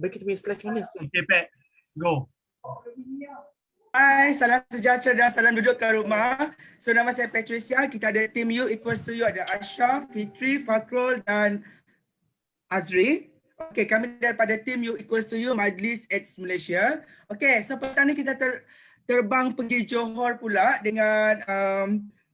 Bagi kita punya slide mana? Okay, Pat. Go. Hai, salam sejahtera dan salam duduk kat rumah. So nama saya Patricia, kita ada tim U equals to you, ada Ashraf, Fitri, Fakrul dan Azri. Okey, kami daripada tim U equals to you, Majlis Ex Malaysia. Okey, so petang ni kita terbang pergi Johor pula dengan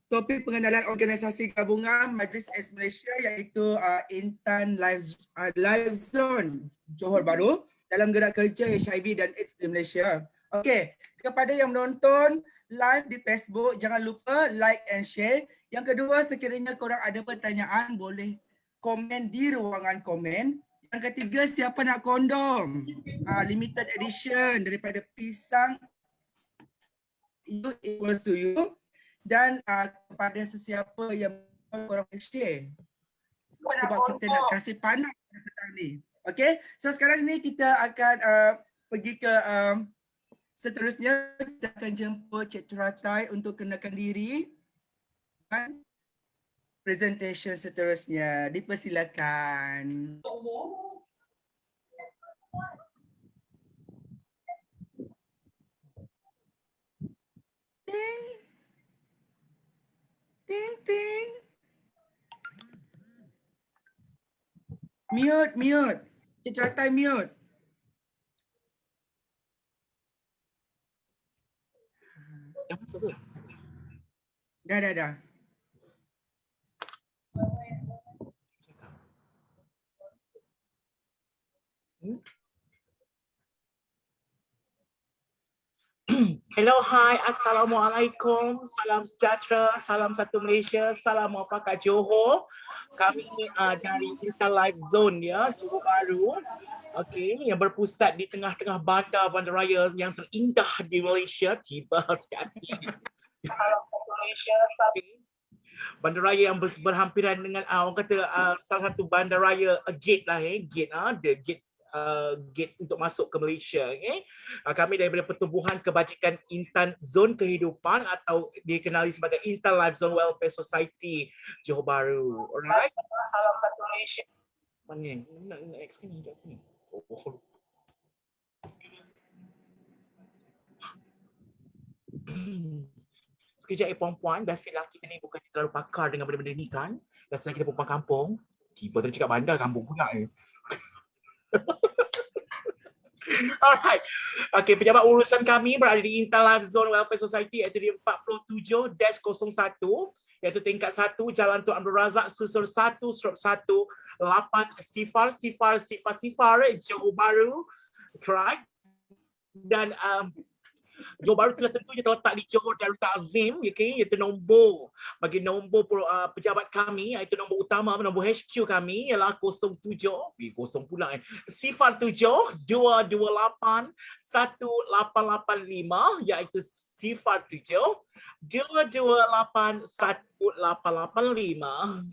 topik pengenalan organisasi gabungan Majlis Ex Malaysia iaitu Intan Live Zone Johor Bahru dalam gerak kerja HIV dan AIDS di Malaysia. Okey, kepada yang menonton live di Facebook, jangan lupa like and share. Yang kedua, sekiranya korang ada pertanyaan, boleh komen di ruangan komen. Yang ketiga, siapa nak kondom? Limited edition daripada Pisang You equals to you. Dan kepada sesiapa yang korang share. Sebab kita nak kasih panas pada petang ni. Okay, so sekarang ni kita akan pergi ke seterusnya. Kita akan jemput Cik Teratai untuk kenakan diri. Dan presentation seterusnya. Dipersilakan. Ting. Ting ting. Mute, mute. Cik Teratai mute. Dah masuk ke? Dah. Hello, hi, Assalamualaikum, salam sejahtera, salam satu Malaysia, salam muafakat Johor. Kami dari Intan Live Zone ya, Johor Bahru. Okey, yang berpusat di tengah-tengah bandar bandaraya yang terindah di Malaysia, tiba sekali. Bandaraya yang berhampiran dengan orang kata salah satu bandaraya gate lah the gate untuk masuk ke Malaysia. Kami daripada Pertubuhan Kebajikan Intan Zone Kehidupan atau dikenali sebagai Intan Live Zone Welfare Society Johor Bahru. Alright. Salam satu Malaysia. Mana ni? Next ni dah ni. Sekejap puan-puan, biasalah kita ni bukan terlalu pakar dengan benda-benda ni kan. Biasalah kita perempuan kampung. Tiba tadi cakap bandar kampung pula Alright. Okay, pejabat urusan kami berada di Intan Live Zone Welfare Society iaitu di 47-01 iaitu tingkat 1 Jalan Tun Abdul Razak Susur 1/1 800 Johor Bahru. Right. Dan Johor Bahru telah tentunya terletak di Johor Darul Ta'zim, iaitu nombor bagi nombor pejabat kami, iaitu nombor utama, nombor HQ kami ialah 07 pula 07 228 1885 iaitu 07 228 1885.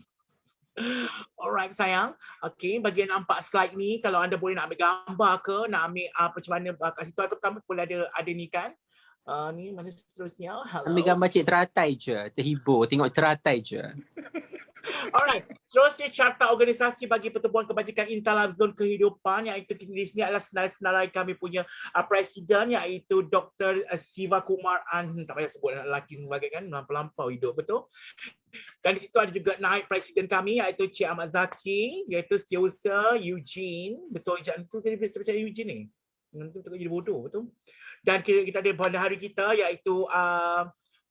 Alright sayang. Okey, bagi yang nampak slide ni, kalau anda boleh nak ambil gambar ke, nak ambil macam mana kat situ atau kamu boleh ada ni kan. Ni mana seterusnya? Hello. Ambil gambar Cik Teratai je, terhibur tengok Teratai je. Alright, seterusnya carta organisasi bagi Pertubuhan Kebajikan Intan Live Zone Kehidupan iaitu di sini adalah senarai kami punya presiden iaitu Dr. Siva Kumar tak payah sebut lelaki sebagai kan, melampau hidup betul. Dan di situ ada juga naib presiden kami iaitu Cik Ahmad Zaki, iaitu Setiausaha Eugene, betul itu dia baca Eugene ni. Nanti kita jadi bodoh betul. Dan kita ada bandahari kita iaitu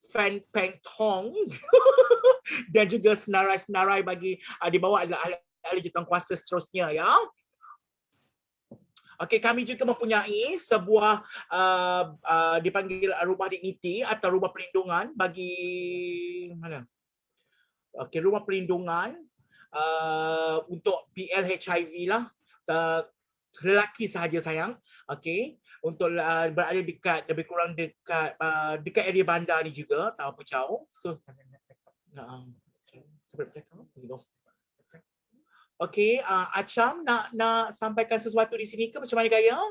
Fan Peng Tong dan juga senarai-senarai bagi di bawah adalah ahli jurukuasa seterusnya ya. Okey, kami juga mempunyai sebuah dipanggil rumah dignity atau rumah perlindungan bagi mana? Okey, rumah perlindungan untuk PL HIV lah. Lelaki sahaja sayang. Okey, untuk berada dekat lebih kurang dekat area bandar ni juga, tak apa jauh. So okey, Acham nak sampaikan sesuatu di sini ke macam mana gaya?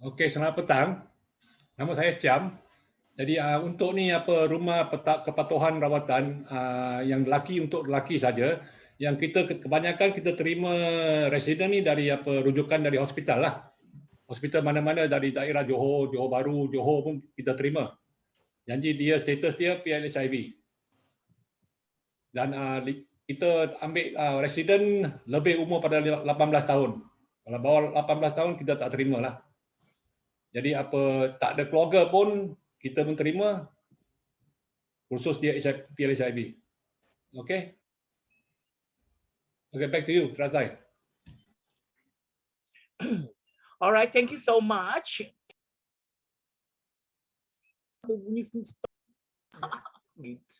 Okey, selamat petang. Nama saya Cham. Jadi untuk ni rumah kepatuhan rawatan yang lelaki untuk lelaki saja. Yang kita kebanyakan kita terima resident ni dari rujukan dari hospital lah. Hospital mana-mana dari daerah Johor, Johor Bahru, Johor pun kita terima. Janji dia status dia PLHIV. Dan kita ambil resident lebih umur pada 18 tahun. Kalau bawah 18 tahun kita tak terima lah. Jadi tak ada keluarga pun kita pun terima, khusus dia PLHIV. Okay? Okay, back to you, Razai. Alright, thank you so much. Gitu.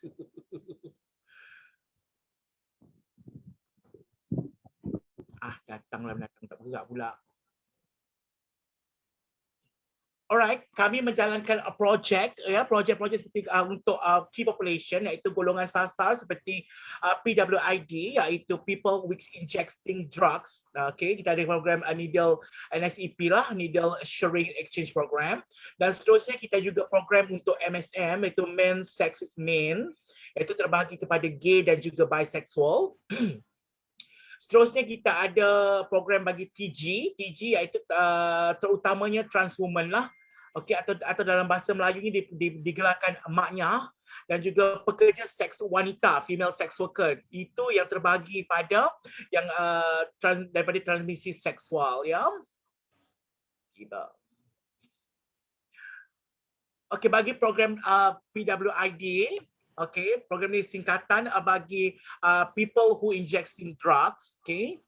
Datanglah menatang tak bergerak pula. Alright, kami menjalankan projek seperti untuk key population, iaitu golongan sasar seperti PWID, iaitu People with Injecting Drugs. Okay, kita ada program needle NSEP lah, needle sharing exchange program. Dan seterusnya kita juga program untuk MSM, iaitu Men Sex with Men, iaitu terbahagi kepada gay dan juga bisexual. Seterusnya kita ada program bagi TG iaitu terutamanya transwoman lah. Okey, atau dalam bahasa Melayu ini digelarkan maknya, dan juga pekerja seks wanita, female sex worker. Itu yang terbahagi pada yang daripada transmisi seksual, ya. Tiba. Okey, bagi program PWID, okay, program ini singkatan bagi people who injecting drugs. Okay,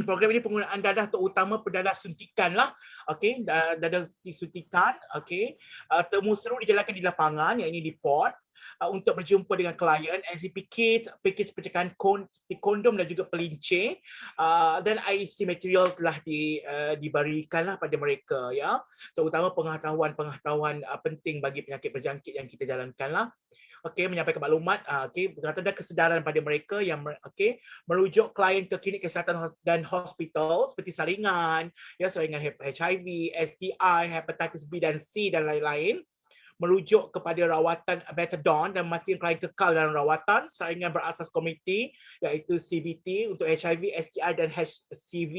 program ini penggunaan dadah terutama pendadah suntikan lah. Okay, dadah suntikan. Okay, temu seru dijalankan di lapangan, yang ini di port, untuk berjumpa dengan klien, SCP kit, pakej pencegahan kondom dan juga pelincir, dan IEC material telah diberikanlah pada mereka, ya, terutama pengetahuan penting bagi penyakit berjangkit yang kita jalankan lah. Okey, menyampaikan maklumat, okey, berkaitan kesedaran pada mereka yang merujuk klien ke klinik kesihatan dan hospital seperti saringan, ya, saringan HIV, STI, hepatitis B dan C dan lain-lain, merujuk kepada rawatan methadone dan memastikan klien kekal dalam rawatan, saringan berasas komuniti iaitu CBT untuk HIV, STI dan HCV.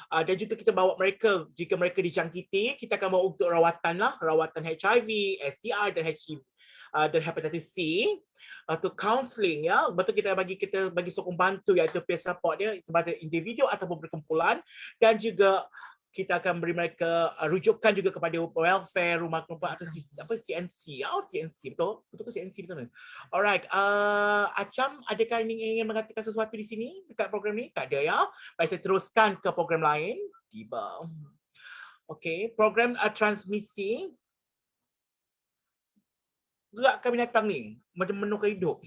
Dan juga kita bawa mereka, jika mereka dijangkiti, kita akan bawa untuk rawatan lah, rawatan HIV, STI dan HCV dan hepatitis C, atau counselling, ya. Betul, kita bagi sokong bantu iaitu peer support dia sebagai individu ataupun berkumpulan, dan juga kita akan beri mereka rujukan juga kepada welfare, rumah perempuan atau CNC. CNC, betul ke CNC, betul? Alright, Acham, adakah ingin mengatakan sesuatu di sini dekat program ni? Tak ada, ya. Baik, saya teruskan ke program lain. Tiba. Okey, program transmisi gerakkan binatang ni macam menukar hidup.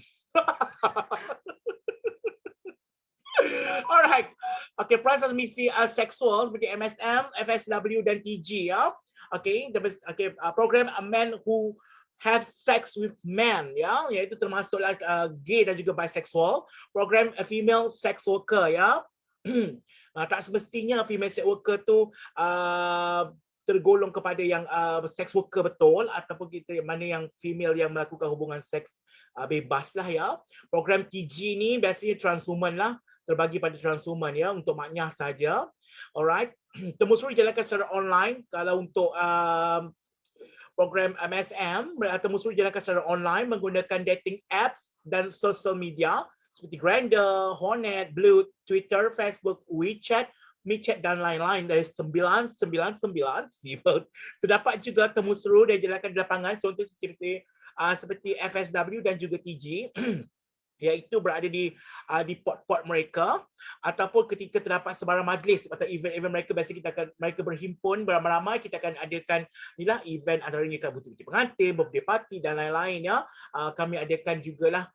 Alright. Okay, peran transmisi seksual seperti MSM, FSW dan TG, ya. Okay, program men who have sex with men, ya, iaitu termasuklah gay dan juga bisexual. Program female sex worker, ya. Tak semestinya female sex worker tu tergolong kepada yang sex worker betul, ataupun kita mana yang female yang melakukan hubungan seks bebas lah, ya. Program TG ni biasanya transwoman lah, terbagi pada transwoman, ya, untuk maknya saja. Alright, temu seru dijalankan secara online. Kalau untuk program MSM, temu seru dijalankan secara online menggunakan dating apps dan social media seperti Grindr, Hornet, Blue, Twitter, Facebook, WeChat, MeChat dan lain-lain dari 999. Terdapat juga temu seru yang dijalankan di lapangan, contoh seperti FSW dan juga TG, iaitu berada di port-port mereka, ataupun ketika terdapat sebarang majlis atau event-event mereka, biasanya mereka berhimpun beramai-ramai, kita akan adakan inilah event, antaranya butik-butik pengantin, birthday party dan lain-lain, ya. Kami adakan jugalah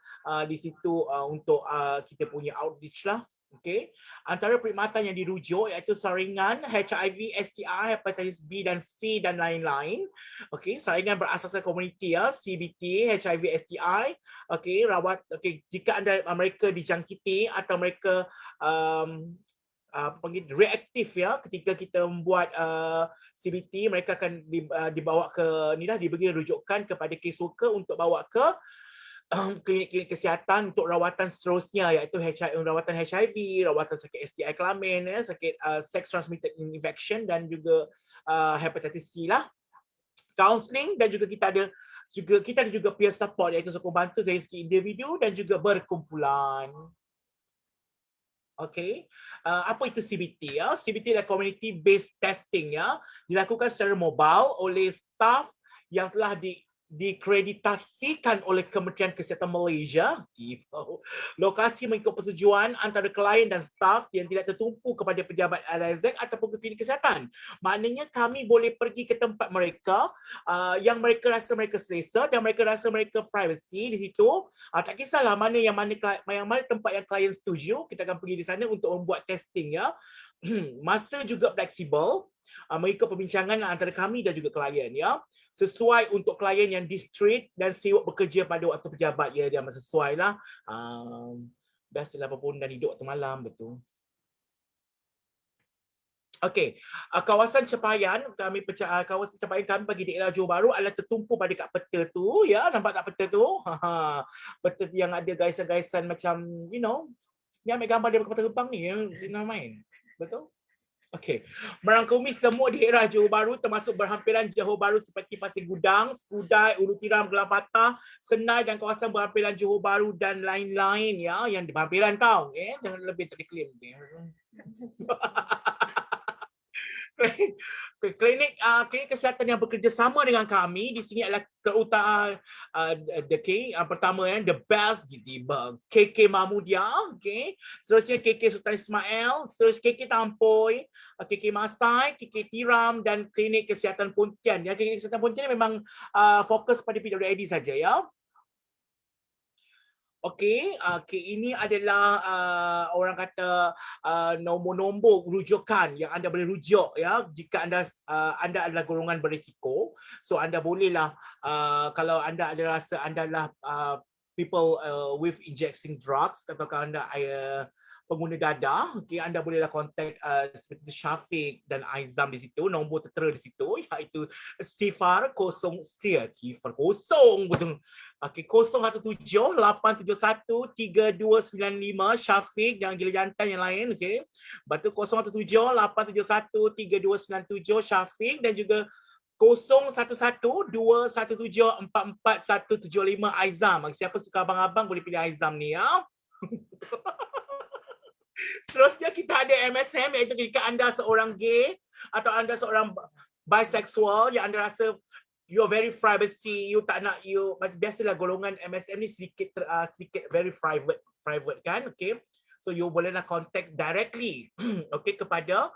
di situ untuk kita punya outreach lah. Okey, antara perkhidmatan yang dirujuk iaitu saringan HIV, STI, hepatitis B dan C dan lain-lain. Okey, saringan berasaskan komuniti, ya, CBT, HIV, STI. Okey, jika mereka dijangkiti atau mereka reaktif, ya, ketika kita membuat CBT, mereka akan dibawa ke diberi rujukan kepada caseworker untuk bawa ke klinik-klinik kesihatan untuk rawatan seterusnya, iaitu rawatan HIV, rawatan sakit STI kelamin, sakit sex transmitted infection dan juga hepatitis C lah. Counselling, dan juga kita ada juga peer support, iaitu sokong bantu dari segi individu dan juga berkumpulan. Okay, apa itu CBT ya? CBT adalah community based testing ya, dilakukan secara mobile oleh staf yang telah dikreditasikan oleh Kementerian Kesihatan Malaysia. Lokasi mengikut persetujuan antara klien dan staf yang tidak tertumpu kepada pejabat LAZ ataupun klinik kesihatan. Maknanya kami boleh pergi ke tempat mereka yang mereka rasa mereka selesa dan mereka rasa mereka privacy di situ. Tak kisahlah mana tempat yang klien setuju, kita akan pergi di sana untuk membuat testing ya. Masa juga fleksibel, mengikut perbincangan antara kami dan juga klien ya. Sesuai untuk klien yang distrik dan sibuk bekerja pada waktu pejabat ya, dia sesuai lah. Biasalah apapun dan hidup waktu malam, betul. Okey, kawasan capaian kami bagi daerah Johor Bahru adalah tertumpu pada kat peta tu ya, nampak tak peta tu? Peta yang ada gaisan-gaisan macam ni ambil gambar daripada kapal terbang ni yang main. Betul? Okey, merangkumi semua daerah Johor Bahru termasuk berhampiran Johor Bahru seperti Pasir Gudang, Skudai, Ulu Tiram, Gelang Patah, Senai dan kawasan berhampiran Johor Bahru dan lain-lain ya, yang di berhampiran tau. Jangan lebih tak diklaim. Klinik kesihatan yang bekerjasama dengan kami di sini adalah terutama pertama the best KK Mahmudia, seterusnya KK Sultan Ismail, seterusnya KK Tampoy, KK Masai, KK Tiram dan Klinik Kesihatan Pontian. Ya, Klinik Kesihatan Pontian memang fokus pada PWD saja ya. Okey, ini adalah orang kata nombor-nombor rujukan yang anda boleh rujuk ya jika anda adalah golongan berisiko. So anda bolehlah kalau anda ada rasa anda adalah people with injecting drugs atau anda pengguna dadah, anda bolehlah kontak seperti Syafiq dan Aizam di situ, nombor tertera di situ iaitu 0 betul. 017-871-3295 Syafiq, jangan gila jantan yang lain, Betul, 017-871-3297 Syafiq dan juga 011-217-44175 Aizam. Siapa suka abang-abang boleh pilih Aizam ni ya. Seterusnya kita ada MSM, iaitu jika anda seorang gay atau anda seorang bisexual yang anda rasa you are very privacy, you tak nak biasalah golongan MSM ni sedikit very private kan, so you bolehlah contact directly kepada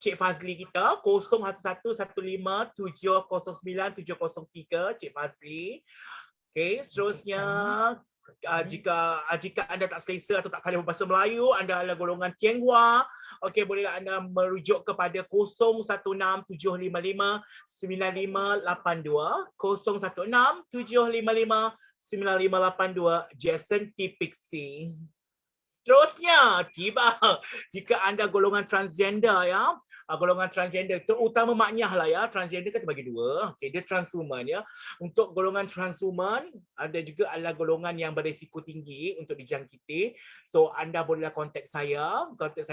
Cik Fazli kita 01115709-703 Cik Fazli. Seterusnya jika anda tak selesa atau tak pandai berbahasa Melayu, anda adalah golongan Tianghua, bolehlah anda merujuk kepada 0167559582 0167559582 Jason T. Pixie. Seterusnya, jika anda golongan transgender ya, golongan transgender terutama maknyah lah ya, transgender kan terbagi dua, dia transhuman ya. Untuk golongan transhuman ada juga adalah golongan yang berisiko tinggi untuk dijangkiti. So anda bolehlah kontak saya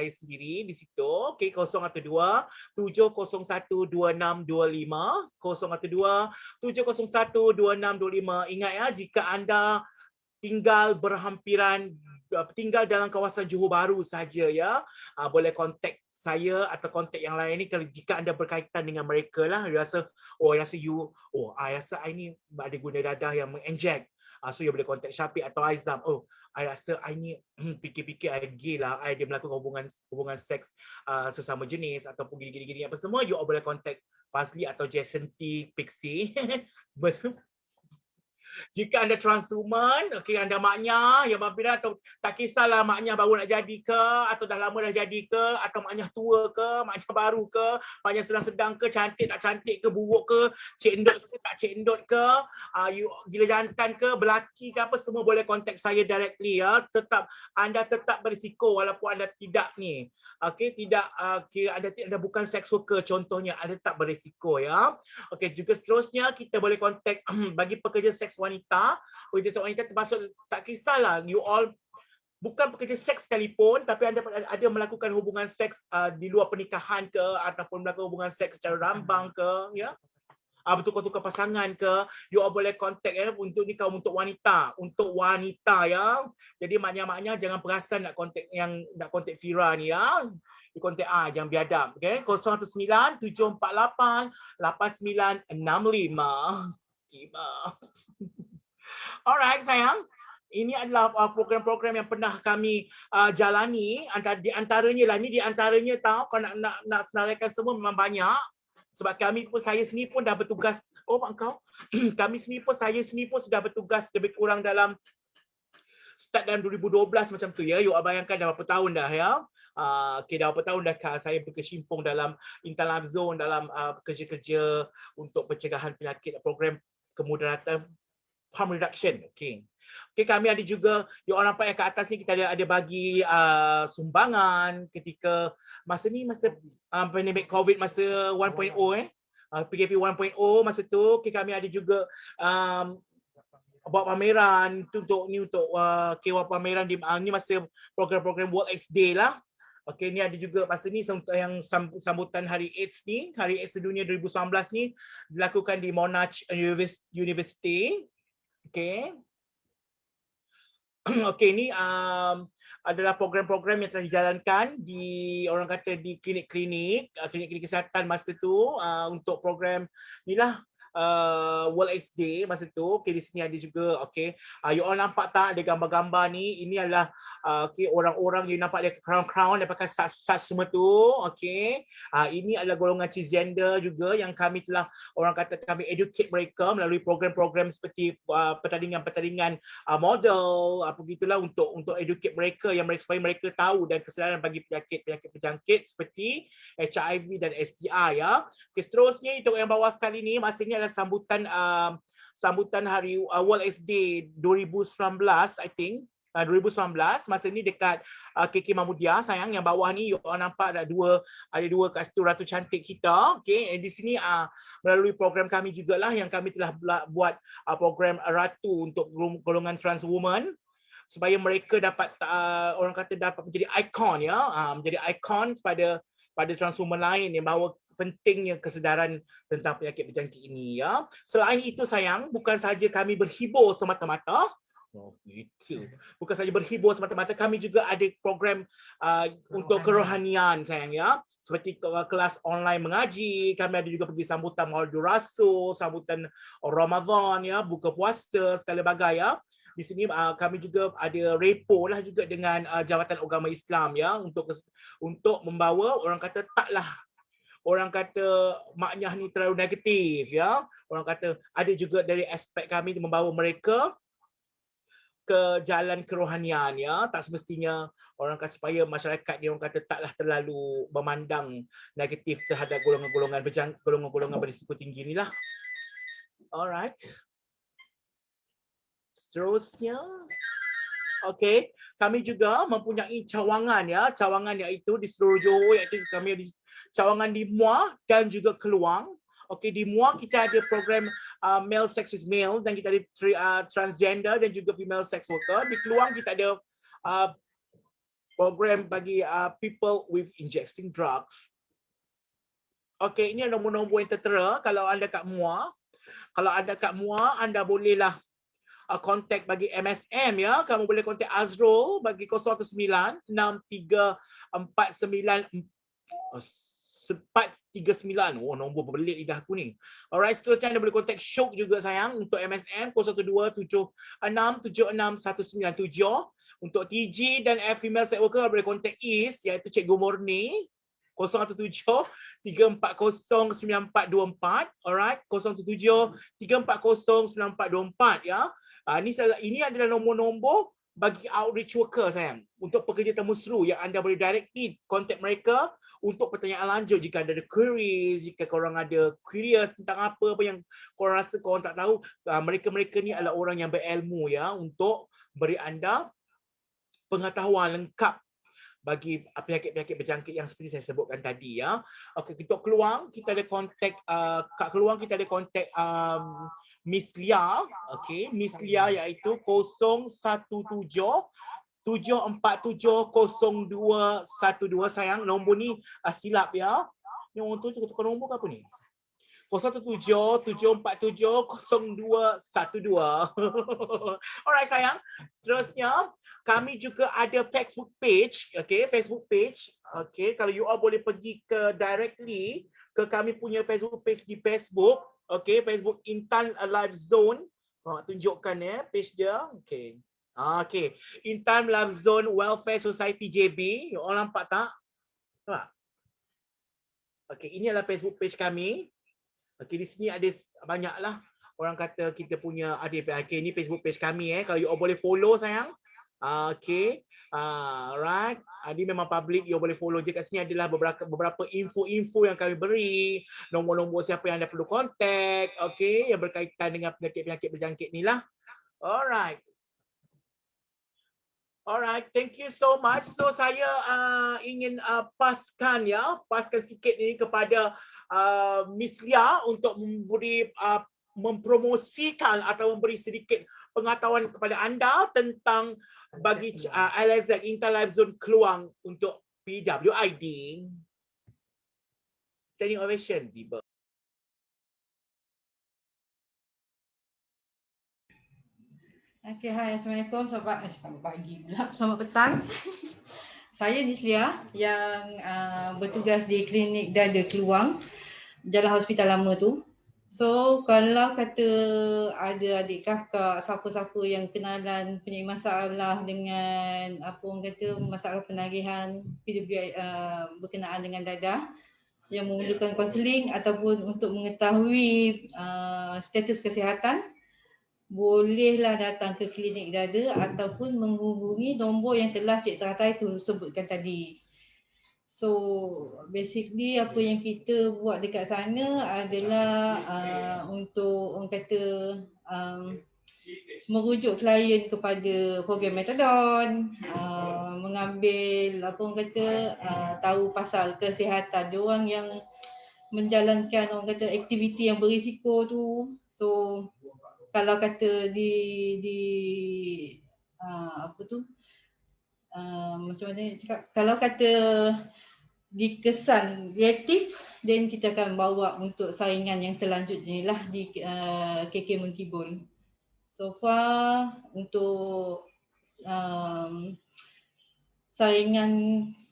sendiri di situ, 012-701-2625 012-701-2625. Ingat ya, jika anda tinggal dalam kawasan Johor Bahru saja ya, boleh kontak saya atau kontak yang lain ni kalau jika anda berkaitan dengan mereka lah, rasa I ni ada guna dadah yang menginjek, so you boleh kontak Syafiq atau Aizam. I rasa I ni fikir-fikir I gay lah, I dia melakukan hubungan seks sesama jenis ataupun gini-gini apa semua, you boleh kontak Fazli atau Jason T. Pixie. Jika anda transwoman, okey, anda maknya yang berbina atau tak kisahlah maknya baru nak jadi ke atau dah lama dah jadi ke atau maknya tua ke, maknya baru ke, maknya sedang-sedang ke, cantik tak cantik ke, buruk ke, cendot ke tak cendot ke, you gila jantan ke, belaki ke apa, semua boleh contact saya directly ya. Anda tetap berisiko walaupun anda tidak ni. Okey, tidak anda bukan sex worker contohnya, anda tetap berisiko ya. Okey, juga seterusnya kita boleh contact bagi pekerja seks wanita. Pekerja seks wanita termasuk tak kisahlah you all bukan pekerja seks sekalipun tapi anda ada melakukan hubungan seks di luar pernikahan ke ataupun melakukan hubungan seks secara rambang ke ya. Bertukar-tukar pasangan ke, you all boleh contact ya untuk ni kaum untuk wanita ya. Jadi maknya jangan perasan nak contact Fira ni ya. You contact jangan biadab, okey. 019 748 8965. Tiba. Alright sayang. Ini adalah program-program yang pernah kami jalani. Di antaranya tahu kalau nak senaraikan semua memang banyak. Sebab saya sendiri pun dah bertugas. Oh mak kau. Saya sendiri pun sudah bertugas lebih kurang dalam start dalam 2012 macam tu ya. You bayangkan dah berapa tahun dah ya. Okay, dah berapa tahun dah saya berkecimpung dalam Intalab Zone dalam kerja-kerja untuk pencegahan penyakit program kemudaratan harm reduction. Okay, kami ada juga, you all nampak yang kat atas ni kita ada bagi sumbangan ketika masa pandemik COVID masa 1.0 PKP 1.0 masa tu. Okay, kami ada juga buat pameran untuk pameran ni masa program-program World AIDS Day lah. Okey, ni ada juga masa ni yang sambutan Hari AIDS ni, Hari AIDS Sedunia 2019 ni dilakukan di Monash University. Okey. Okey, ni adalah program-program yang telah dijalankan di klinik-klinik kesihatan masa tu untuk program inilah World AIDS Day masa tu. Okey, di sini ada juga. Okey, you all nampak tak ada gambar-gambar ni? Ini adalah orang-orang you nampak dia crown dia pakai sas semua tu. Okey, ini adalah golongan cisgender juga yang kami telah kami educate mereka melalui program-program seperti pertandingan model begitulah untuk educate mereka supaya mereka tahu dan kesedaran bagi penyakit berjangkit seperti HIV dan STI ya. Okey, seterusnya untuk yang bawah sekali ni masa ni adalah sambutan hari World AIDS Day 2019 I think. 2019 masa ni dekat KK Mahmudia sayang, yang bawah ni you nampak ada dua kat situ ratu cantik kita. Okey, di sini melalui program kami jugalah yang kami telah buat program ratu untuk golongan trans woman supaya mereka dapat dapat menjadi ikon ya, menjadi ikon pada trans woman lain yang bahawa pentingnya kesedaran tentang penyakit berjangkit ini ya. Selain itu sayang, bukan saja kami berhibur semata-mata. Bukan saja berhibur semata-mata, kami juga ada program untuk kerohanian sayang ya. Seperti kelas online mengaji, kami ada juga pergi sambutan Maulid Rasul, sambutan Ramadan ya, buka puasa segala bagai ya. Di sini kami juga ada repo lah juga dengan Jabatan Agama Islam ya untuk membawa orang kata maknya ni terlalu negatif ya. Orang kata ada juga dari aspek kami membawa mereka ke jalan kerohanian ya. Tak semestinya orang kata supaya masyarakat ni orang kata taklah terlalu memandang negatif terhadap golongan-golongan berisiko tinggi ni lah. Alright. Seterusnya. Okey, kami juga mempunyai cawangan ya. Cawangan iaitu di seluruh Johor, iaitu kami ada cawangan di Muar dan juga Keluang. Okey, di Muar kita ada program male sex with male dan kita ada transgender dan juga female sex worker. Di Keluang kita ada program bagi people with injecting drugs. Okey, ini nombor-nombor yang tertera kalau anda kat Muar. Kalau anda kat Muar, anda bolehlah kontak bagi MSM ya. Kamu boleh kontak Azrul bagi 019 6349 439. Oh, nombor berbelit lidah aku ni. Alright, seterusnya anda boleh kontak Syuk juga sayang untuk MSM 01276761997. Untuk TG dan female sex worker boleh kontak Is iaitu Cikgu Murni 017-340-9424. Alright, 017-340-9424 ya. Ini adalah nombor-nombor bagi outreach worker sayang, untuk pekerja temusru yang anda boleh directly contact mereka untuk pertanyaan lanjut jika anda ada queries, jika korang ada curious tentang apa yang korang rasa korang tak tahu. Mereka-mereka ni adalah orang yang berilmu ya, untuk beri anda pengetahuan lengkap bagi penyakit-penyakit berjangkit yang seperti saya sebutkan tadi ya. Okey, untuk Keluang kita ada kontak kat Keluang kita ada kontak Miss Lia. Okey, Miss Lia iaitu 017-747-0212 sayang. Nombor ni silap ya. Ni orang tu tukar nombor ke apa ni? 017-747-0212. Alright sayang. Seterusnya kami juga ada Facebook page, okay, Facebook page. Okay, kalau you all boleh pergi ke directly ke kami punya Facebook page di Facebook, okay, Facebook Intan Live Zone. Tunjukkan ya page dia, okay. Okay, Intan Live Zone Welfare Society JB. You all nampak tak? Okay, ini adalah Facebook page kami. Okay, di sini ada banyaklah orang kata kita punya ada. Okay, ini Facebook page kami kalau you all boleh follow sayang. Okay, right. Ini memang public, you boleh follow je. Kat sini adalah beberapa info-info yang kami beri, nombor-nombor siapa yang anda perlu kontak, okay, yang berkaitan dengan penyakit-penyakit berjangkit ni lah. Alright. Alright, thank you so much. So saya ingin paskan sikit ini kepada Miss Lia untuk memberi mempromosikan atau memberi sedikit pengetahuan kepada anda tentang bagi LIZ Intan Live Zone Keluang untuk PWID. Standing ovation, Biba. Okay, hai, Assalamualaikum. Selamat pagi pula, selamat petang. Saya Nislia yang bertugas di klinik dada Keluang, Jalan Hospital Lama tu. So kalau kata ada adik kakak, siapa-siapa yang kenalan punya masalah dengan apa orang kata masalah penagihan PWI berkenaan dengan dada yang memerlukan kaunseling ataupun untuk mengetahui status kesihatan, bolehlah datang ke klinik dada ataupun menghubungi nombor yang telah Cik Teratai tu sebutkan tadi. So basically apa yang kita buat dekat sana adalah untuk orang kata merujuk klien kepada program metadon, mengambil apa orang kata tahu pasal kesihatan diorang yang menjalankan orang kata aktiviti yang berisiko tu. So kalau kata apa tu macam mana cakap, kalau kata dikesan reaktif, then kita akan bawa untuk saingan yang selanjutnya lah di KK Mengkibul. So far untuk saingan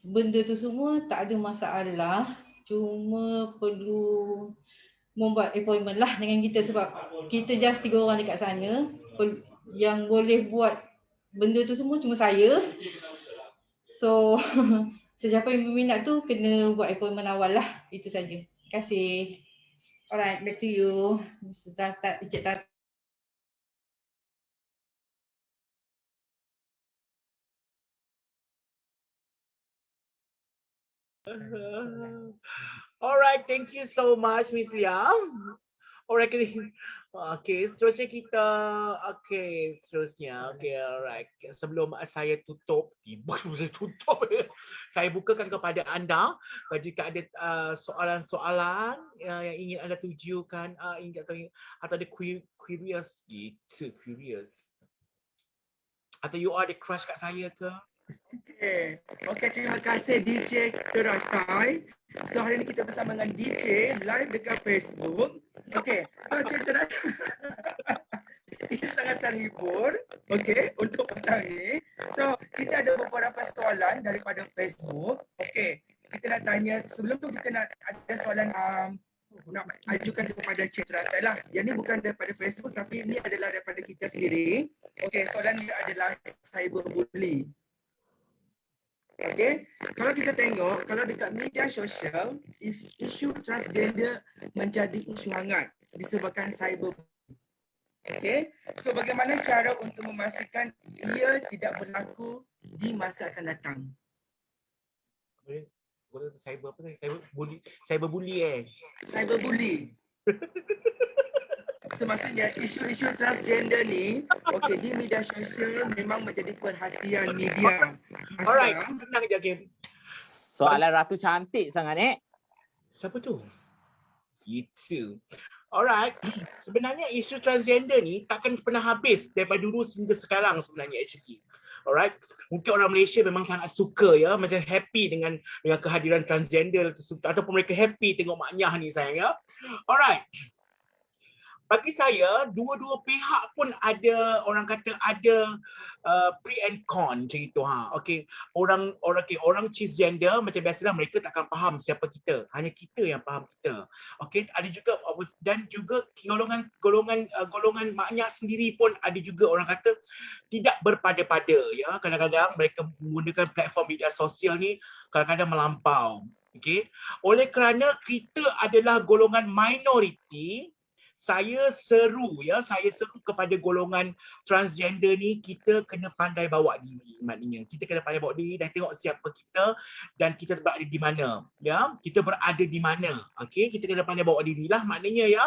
benda tu semua tak ada masalah, cuma perlu membuat appointment lah dengan kita sebab kita just 3 orang dekat sana. Yang boleh buat benda tu semua cuma saya. So sesiapa yang berminat tu kena buat appointment awal lah. Itu saja. Terima kasih. Alright, back to you. Mr. Tata, Encik Tata. Alright, thank you so much Miss Lia. Alright, okay, seterusnya kita, okay, seterusnya, okay, alright. Sebelum saya tutup, saya bukakan kepada anda jika ada soalan-soalan yang ingin anda tujukan, atau ada curious gitu, curious. Atau you ada crush kat saya ke? Okay, terima kasih DJ Teratai. So hari ini kita bersama dengan DJ live dekat Facebook. Okay, Cik Teratai. Ini sangat terhibur, okay, untuk petang ni. So kita ada beberapa soalan daripada Facebook. Okay, kita nak tanya, sebelum tu kita nak ada soalan nak ajukan kepada Cik Teratai lah. Yang ni bukan daripada Facebook tapi ini adalah daripada kita sendiri. Okay, soalan dia adalah cyberbullying. Okay, kalau kita tengok, kalau dekat media sosial, isu transgender menjadi isu hangat disebabkan cyber. Okay, so bagaimana cara untuk memastikan ia tidak berlaku di masa akan datang? Boleh cyber apa tadi? Cyberbully Cyberbully. So maksudnya isu-isu transgender ni, okay, di media sosial memang menjadi perhatian media. Alright, senang je game. Soalan Ratu cantik sangat Siapa tu? Itu. Alright, sebenarnya isu transgender ni takkan pernah habis daripada dulu sehingga sekarang sebenarnya actually. Alright, mungkin orang Malaysia memang sangat suka ya, macam happy dengan kehadiran transgender ataupun mereka happy tengok Mak Nyah ni sayang ya. Alright. Bagi saya, dua-dua pihak pun ada, orang kata ada pre and con macam itu. Okay. Orang cisgender macam biasalah mereka takkan faham siapa kita. Hanya kita yang faham kita. Okay. Ada juga, dan juga golongan maknya sendiri pun ada juga orang kata tidak berpada-pada. Ya. Kadang-kadang mereka menggunakan platform media sosial ni kadang-kadang melampau. Okay. Oleh kerana kita adalah golongan minoriti, saya seru kepada golongan transgender ni, kita kena pandai bawa diri. Maknanya kita kena pandai bawa diri dan tengok siapa kita dan kita berada di mana, ya, kita berada di mana. Okey, kita kena pandai bawa dirilah, maknanya ya,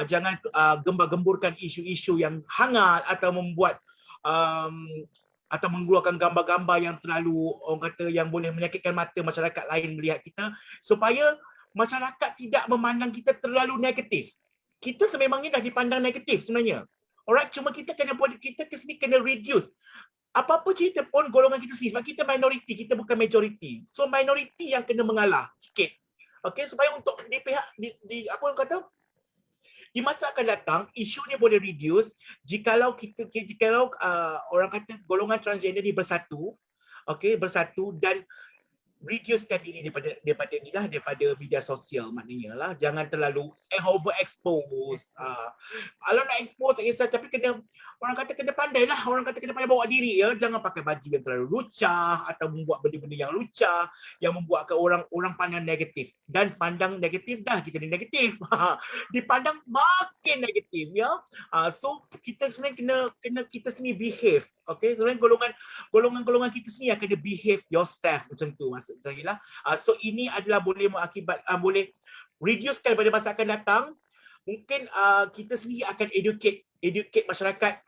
jangan gembar-gemburkan isu-isu yang hangat atau membuat atau mengeluarkan gambar-gambar yang terlalu, orang kata, yang boleh menyakitkan mata masyarakat lain melihat kita, supaya masyarakat tidak memandang kita terlalu negatif. Kita sememangnya dah dipandang negatif sebenarnya. Alright, cuma kita sini kena reduce. Apa-apa cerita pun golongan kita sendiri, sebab kita minoriti, kita bukan majoriti. So minoriti yang kena mengalah sikit. Okey, supaya untuk di pihak apa orang kata, di masa akan datang isu ni boleh reduce jikalau orang kata golongan transgender ni bersatu. Okey, bersatu dan reducekan diri daripada media sosial, maknanya lah jangan terlalu overexpose. Kalau nak expose tak kisah, tapi kena pandai bawa diri ya, jangan pakai baju yang terlalu lucah atau membuat benda-benda yang lucah yang membuatkan orang pandang negatif, dan pandang negatif dah kita ni negatif dipandang makin negatif ya. So kita sebenarnya kena kita sendiri behave. Okey, sebenarnya golongan kita sendiri yang kena behave yourself macam tu maksud saya lah. So ini adalah boleh boleh reducekan pada masa akan datang. Mungkin kita sendiri akan educate masyarakat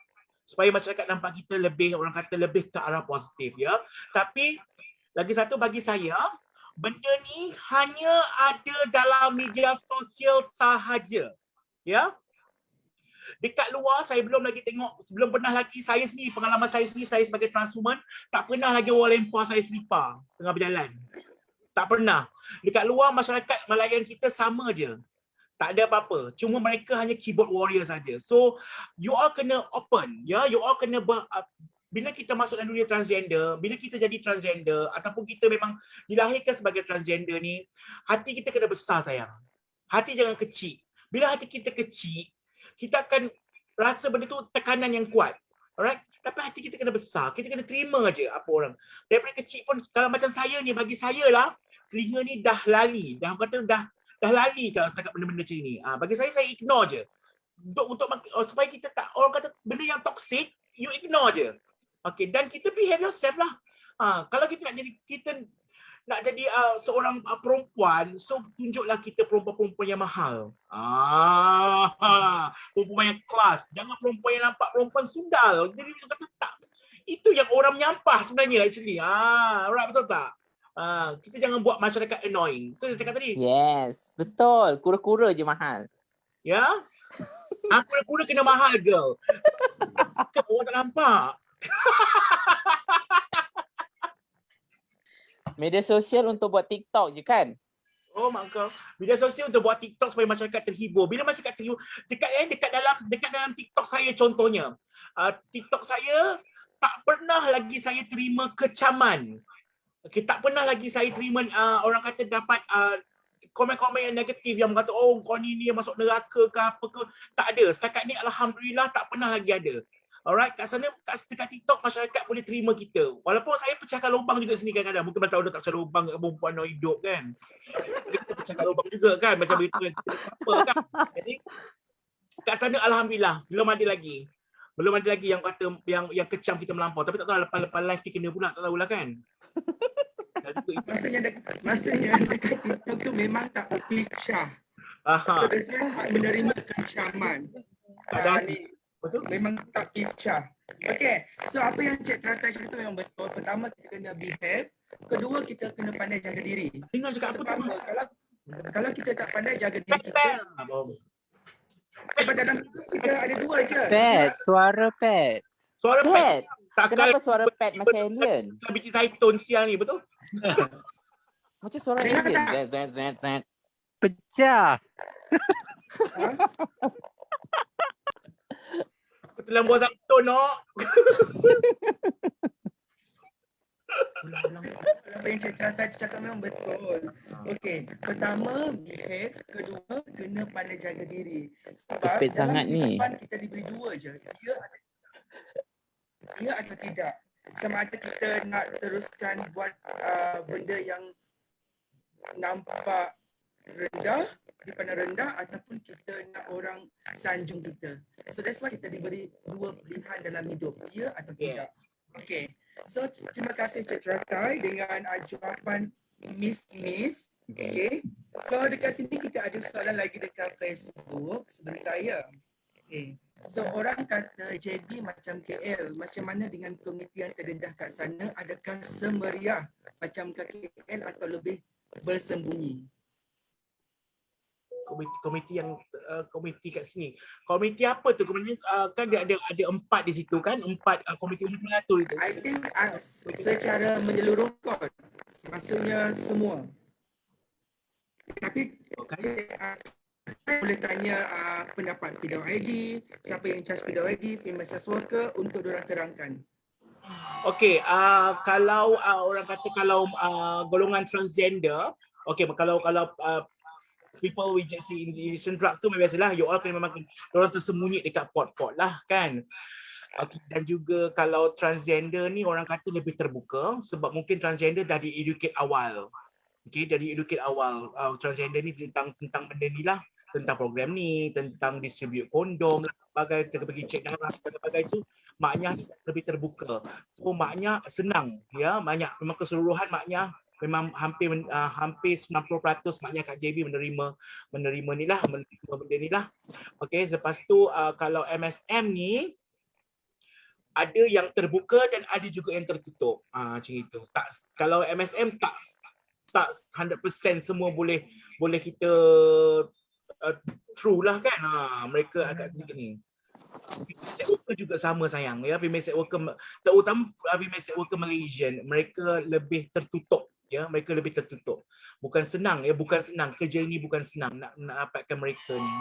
supaya masyarakat nampak kita lebih, orang kata, lebih ke arah positif ya. Tapi lagi satu bagi saya, benda ni hanya ada dalam media sosial sahaja. Ya. Dekat luar saya belum pernah lagi saya sendiri, pengalaman saya sendiri, saya sebagai transhuman tak pernah lagi orang lempar saya selipar tengah berjalan. Tak pernah. Dekat luar masyarakat melayan kita sama je. Tak ada apa-apa. Cuma mereka hanya keyboard warrior saja. So you all kena open, ya. You all kena bila kita masuk dalam dunia transgender, bila kita jadi transgender ataupun kita memang dilahirkan sebagai transgender ni, hati kita kena besar sayang. Hati jangan kecil. Bila hati kita kecil, kita akan rasa benda tu tekanan yang kuat. Alright? Tapi hati kita kena besar. Kita kena terima je apa orang. Daripada kecil pun, kalau macam saya ni, bagi saya lah, telinga ni dah lali. Dah lali kalau setakat benda-benda macam ni. Bagi saya ignore je. Untuk supaya kita tak, orang kata benda yang toxic, you ignore je. Okay, dan kita behave yourself lah. Kalau kita nak jadi seorang perempuan, so tunjuklah kita perempuan-perempuan yang mahal. Perempuan yang kelas. Jangan perempuan yang nampak perempuan sundal. Jadi kita kata tak. Itu yang orang menyampah sebenarnya actually. Alright, betul tak? Kita jangan buat masyarakat annoying. Itu saya cakap tadi. Yes, betul. Kura-kura je mahal. Ya? Kura-kura kena mahal, girl. Orang tak nampak. Media sosial untuk buat TikTok je kan? Oh mak kau. Media sosial untuk buat TikTok supaya masyarakat terhibur. Bila masyarakat terhibur, dekat dalam TikTok saya contohnya. TikTok saya tak pernah lagi saya terima kecaman. Okay, tak pernah lagi saya terima orang kata dapat komen-komen yang negatif yang mengata kau ni masuk neraka ke apa ke. Tak ada. Setakat ni alhamdulillah tak pernah lagi ada. Alright, kat sana dekat TikTok masyarakat boleh terima kita. Walaupun saya pecahkan lubang juga sini kadang-kadang. Mungkin tahu dah tak pecah lubang kat perempuan nak hidup kan. Jadi kita pecahkan lubang juga kan macam begitu apa kan. Jadi kat sana alhamdulillah belum ada lagi. Belum ada lagi yang kata yang kecam kita melampau. Tapi tak tahu lepas live ni kena pula, tak tahulah kan. Masanya dekat TikTok tu memang tak berpicah. Aha. Biasanya tak menerima kecaman. Ni Betul? memang tak picah. Okay, so apa yang Cik Teratai cakap tu memang betul. Pertama kita kena behave. Kedua kita kena pandai jaga diri. Dengar cakap apa Sebab tu? kalau kita tak pandai jaga diri kita, Pet. sebab dalam kita ada dua je. Pet, suara pet. Suara pet. Pet. Takkan Kenapa suara pet macam alien? biji zaitun siang ni, betul? Macam suara Dengar alien. tak? Zat, zat, zat, zat. Pecah. Aku telah buat zaitun, no. Apa yang Cik Teratai cakap memang betul. Okey, pertama behave, kedua kena pandai jaga diri. Sebab Stupid dalam sangat ni. kehidupan kita diberi dua je. Dia atau tidak. Sama ada kita nak teruskan buat benda yang nampak rendah, dipandang rendah, ataupun kita nak orang sanjung kita. So that's why kita diberi dua pilihan dalam hidup. Ya atau tidak. Yes. Okay, so terima kasih Cik Teratai dengan jawapan Miss. Okay, so dekat sini kita ada soalan lagi dekat Facebook sebentar ya. Okay, so orang kata JB macam KL, macam mana dengan komuniti yang terdedah kat sana? Adakah semeriah macam kat KL atau lebih bersembunyi? Komiti kat sini. Komiti apa tu? Kemudian kan dia ada 4 di situ kan? 4 komiti pengatur itu. I think secara menyeluruh kot, maksudnya semua. Tapi boleh tanya pendapat PWID, siapa yang charge PWID, female sex worker untuk diorang terangkan. Okey, kalau orang kata kalau golongan transgender, okey kalau people with injection drug tu biasalah you all kena memang orang tersembunyi dekat pot-pot lah kan. Okay, dan juga kalau transgender ni orang kata lebih terbuka sebab mungkin transgender dah di-educate awal. Okey, dah di-educate awal transgender ni tentang benda ni lah, tentang program ni, tentang distribute kondom lah, sebagainya, kita pergi cek darah sebagainya tu maknya lebih terbuka. So maknya senang ya, memang keseluruhan maknya memang hampir 90% maknya Kak JB menerima ni lah, menerima benda ni lah. Okey, lepas tu kalau MSM ni ada yang terbuka dan ada juga yang tertutup. Macam itu. Tak, kalau MSM tak 100% semua boleh kita true lah kan. Mereka agak sedikit ni. Female sex worker juga sama sayang ya, female sex worker terutama female sex worker Malaysian, mereka lebih tertutup. Ya, mereka lebih tertutup. Bukan senang ya, bukan senang. Kerja ini bukan senang nak dapatkan mereka ni.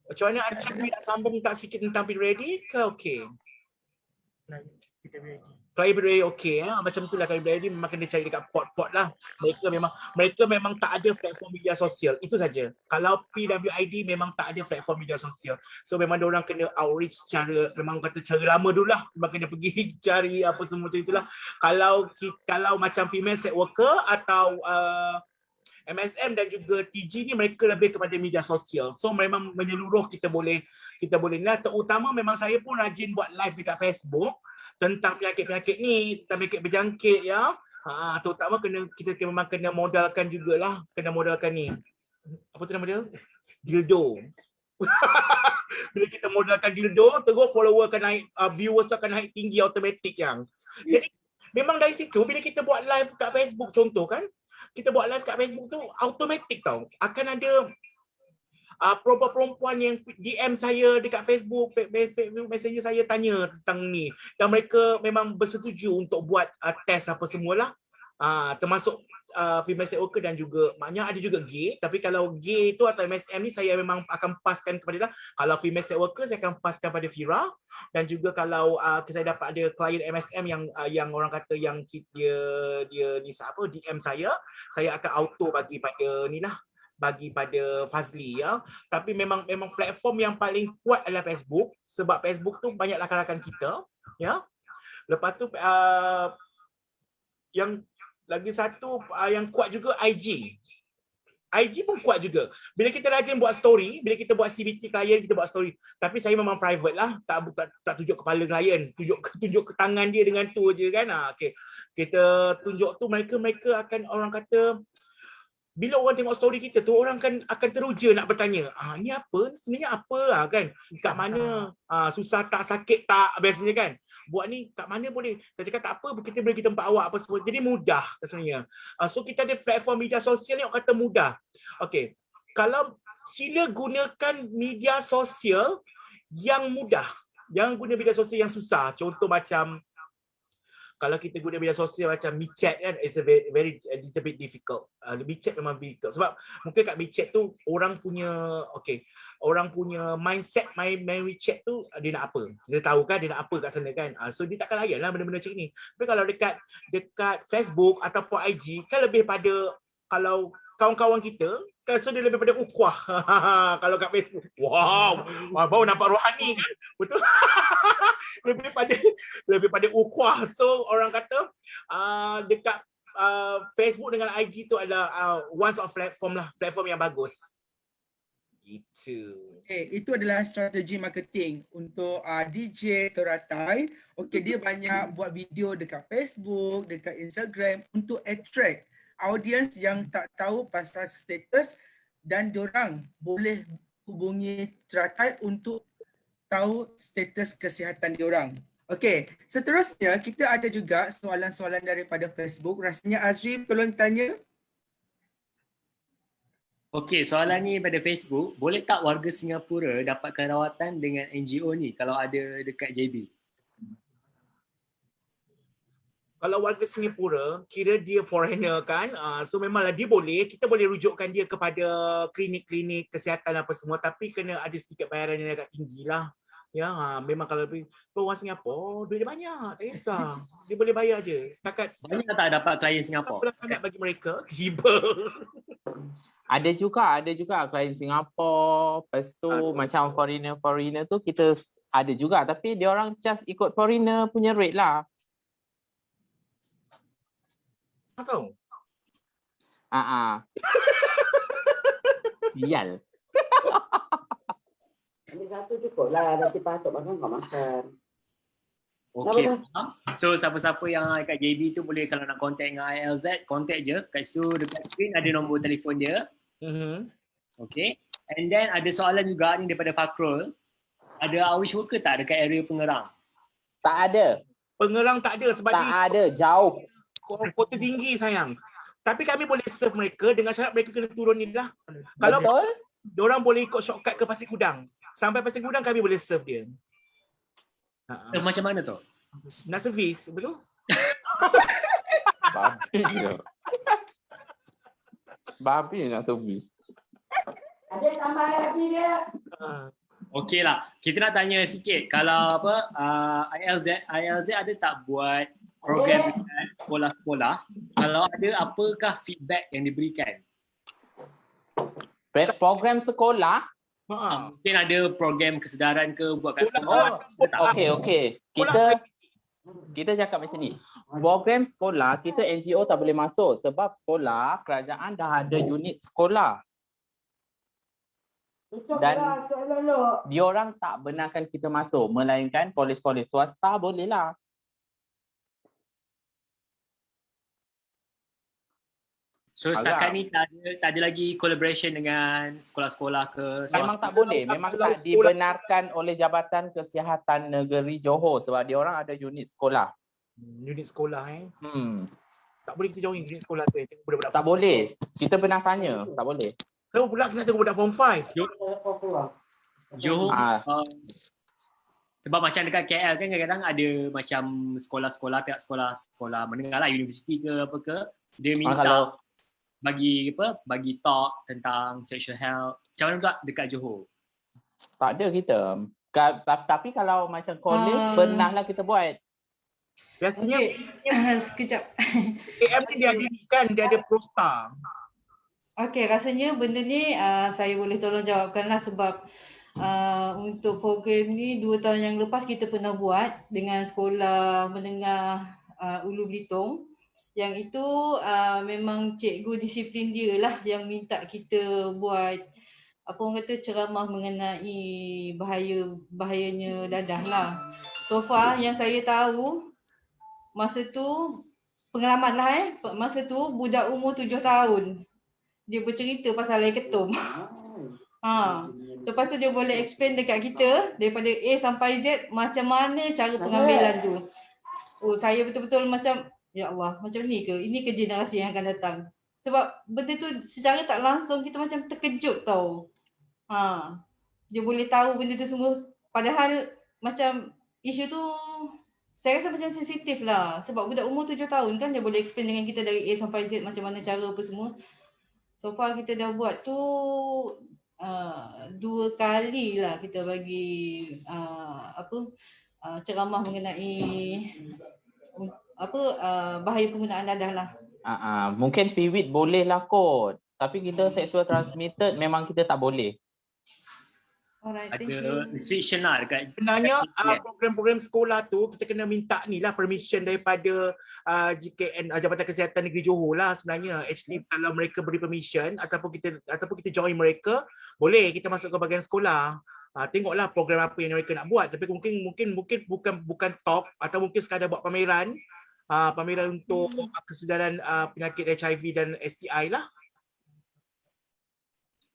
Macam mana Acik nak sambung tak sikit tentang PWD ke okey? Client PWD okey ya. Macam itulah client PWD memang kena cari dekat pot-pot lah. Mereka memang tak ada platform media sosial. Itu saja. Kalau PWID memang tak ada platform media sosial. So memang diorang kena outreach cara lama dulu lah. Memang kena pergi cari apa semua macam itulah. Kalau macam female sex worker atau MSM dan juga TG ni mereka lebih kepada media sosial. So memang menyeluruh kita boleh ni lah. Terutama memang saya pun rajin buat live dekat Facebook tentang penyakit-penyakit ni, tentang penyakit berjangkit ya. Terutama kita memang kena modalkan jugalah, kena modalkan ni. Apa tu nama dia? Dildo. Bila kita modalkan dildo, terus follower akan naik, viewers akan naik tinggi automatik yang. Jadi memang dari situ bila kita buat live kat Facebook contoh kan, kita buat live kat Facebook tu automatik tau. Akan ada perempuan yang DM saya dekat Facebook Messenger saya tanya tentang ni. Dan mereka memang bersetuju untuk buat test apa semualah. Termasuk female sex worker dan juga maknanya ada juga gay. Tapi kalau gay tu atau MSM ni saya memang akan paskan kepada dia. Kalau female sex worker saya akan paskan pada Fira. Dan juga kalau saya dapat ada klien MSM yang orang kata yang dia ni apa DM saya akan auto bagi pada ni lah. bagi pada Fazli ya. Tapi memang platform yang paling kuat adalah Facebook sebab Facebook tu banyak rakan-rakan kita ya. Lepas tu yang lagi satu yang kuat juga IG. IG pun kuat juga. Bila kita rajin buat story, bila kita buat CBT klien, kita buat story. Tapi saya memang private lah, tak tunjuk kepala klien, tunjuk ke tangan dia dengan tu je kan. Okay. Kita tunjuk tu mereka akan, orang kata, bila orang tengok story kita tu, orang akan teruja nak bertanya, ni apa? Sebenarnya apa kan? Kat mana? Susah tak, sakit tak biasanya kan? Buat ni kat mana boleh? Saya cakap tak apa, kita boleh tempat awak apa semua. Jadi mudah sebenarnya. So kita ada platform media sosial ni, orang kata mudah. Okey. Kalau sila gunakan media sosial yang mudah. Jangan guna media sosial yang susah. Contoh macam kalau kita guna media sosial macam WeChat kan, it's a very a little bit difficult. WeChat memang difficult sebab mungkin kat WeChat tu orang punya mindset main WeChat tu dia nak apa. Dia tahu kan dia nak apa kat sana kan. So dia takkan layanlah benda-benda macam ni. Tapi kalau dekat Facebook ataupun IG kan lebih pada kalau kawan-kawan kita kan, so dia lebih pada ukhuwah. Kalau kat Facebook, wow, baru nampak rohani kan, betul. lebih pada ukhuwah. So orang kata dekat Facebook dengan IG tu adalah one of platform yang bagus. Itu. Okay, itu adalah strategi marketing untuk DJ Toratai. Okay, dia banyak buat video dekat Facebook, dekat Instagram untuk attract audience yang tak tahu pasal status dan diorang boleh hubungi Teratai untuk tahu status kesihatan diorang. Okey, seterusnya kita ada juga soalan-soalan daripada Facebook. Rasanya Azri tolong tanya. Okey, soalan ni pada Facebook, boleh tak warga Singapura dapatkan rawatan dengan NGO ni kalau ada dekat JB? Kalau warga Singapura, kira dia foreigner kan, so memanglah dia boleh, kita boleh rujukkan dia kepada klinik-klinik kesihatan apa semua, tapi kena ada sedikit bayaran yang agak tinggi lah. Ya, memang kalau orang Singapura, duit dia banyak, tak kisah. Dia boleh bayar je. Setakat Banyak tak dapat klien Singapura? sangat bagi mereka, riba. Ada juga klien Singapura. Lepas tu macam foreigner tu kita ada juga, tapi dia orang just ikut foreigner punya rate lah. Tahu? Sial. Ambil satu cukup lah, nanti patut makan kau makan. Okey. So siapa-siapa yang kat JB tu boleh, kalau nak contact dengan ILZ, contact je. Kat situ dekat screen ada nombor telefon dia. Okey. And then ada soalan juga ni daripada Fakrul. Ada outreach worker tak dekat area Pengerang? Tak ada. Pengerang tak ada sebab Tak ada, jauh. kota tinggi sayang. Tapi kami boleh serve mereka dengan syarat mereka kena turun ni lah. Kalau Betul? diorang boleh ikut shortcut ke Pasir Gudang. Sampai Pasir Gudang kami boleh serve dia. Macam mana tu? Nak servis, betul? Babi nak servis. Ada tambah lagi dia. Okey lah. Kita nak tanya sikit. Kalau ILZ ada tak buat program dengan sekolah-sekolah? Kalau ada, apakah feedback yang diberikan? Program sekolah? Mungkin ada program kesedaran ke buat kat Oh, sekolah? okey. Kita cakap macam ni. Program sekolah, kita NGO tak boleh masuk sebab sekolah, kerajaan dah ada unit sekolah. Dan diorang tak benarkan kita masuk, melainkan kolej-kolej swasta boleh lah. So setakat ni tak ada lagi collaboration dengan sekolah-sekolah ke swasta? Memang tak boleh, memang tak dibenarkan oleh Jabatan Kesihatan Negeri Johor sebab diorang ada unit sekolah. Unit sekolah tak boleh kita join unit sekolah tu. Budak-budak Tak boleh. Kita pernah tanya, tak boleh. Kenapa pula kena tengok budak form 5? Johor, sebab macam dekat KL kan kadang-kadang ada macam sekolah-sekolah, pihak sekolah menengah lah, universiti ke apa ke, dia minta bagi talk tentang sexual health. Macam mana pula dekat Johor? Tak ada kita. Tapi kalau macam college, pernahlah kita buat. Biasanya sekejap. AM ni dia dirikan, dia ada prostar. Okey, rasanya benda ni saya boleh tolong jawabkanlah sebab untuk program ni 2 tahun yang lepas kita pernah buat dengan sekolah menengah Ulu Belitung. Yang itu memang cikgu disiplin dia lah yang minta kita buat apa orang kata ceramah mengenai bahayanya dadah lah. So far yang saya tahu masa tu pengalaman lah masa tu budak umur 7 tahun dia bercerita pasal air ketum. Lepas tu dia boleh explain dekat kita daripada A sampai Z macam mana cara pengambilan tu. Oh, saya betul-betul macam ya Allah, macam ni ke? Ini ke generasi yang akan datang. Sebab benda tu secara tak langsung kita macam terkejut tau. Dia boleh tahu benda tu semua padahal macam isu tu saya rasa macam sensitif lah. Sebab budak umur 7 tahun kan dia boleh explain dengan kita dari A sampai Z macam mana cara apa semua. So far kita dah buat tu 2 kali lah kita bagi ceramah mengenai bahaya penggunaan dadah lah. Mungkin PWIT boleh lah kot. Tapi kita sexual transmitted memang kita tak boleh. Alright, thank Ada you. restriction lah dekat Sebenarnya program-program sekolah tu kita kena minta ni lah permission daripada JKN, Jabatan Kesihatan Negeri Johor lah sebenarnya. Actually kalau mereka beri permission ataupun kita join mereka, boleh kita masuk ke bahagian sekolah. Tengoklah program apa yang mereka nak buat. Tapi mungkin bukan top atau mungkin sekadar buat pameran. Pameran untuk kesedaran penyakit HIV dan STI lah.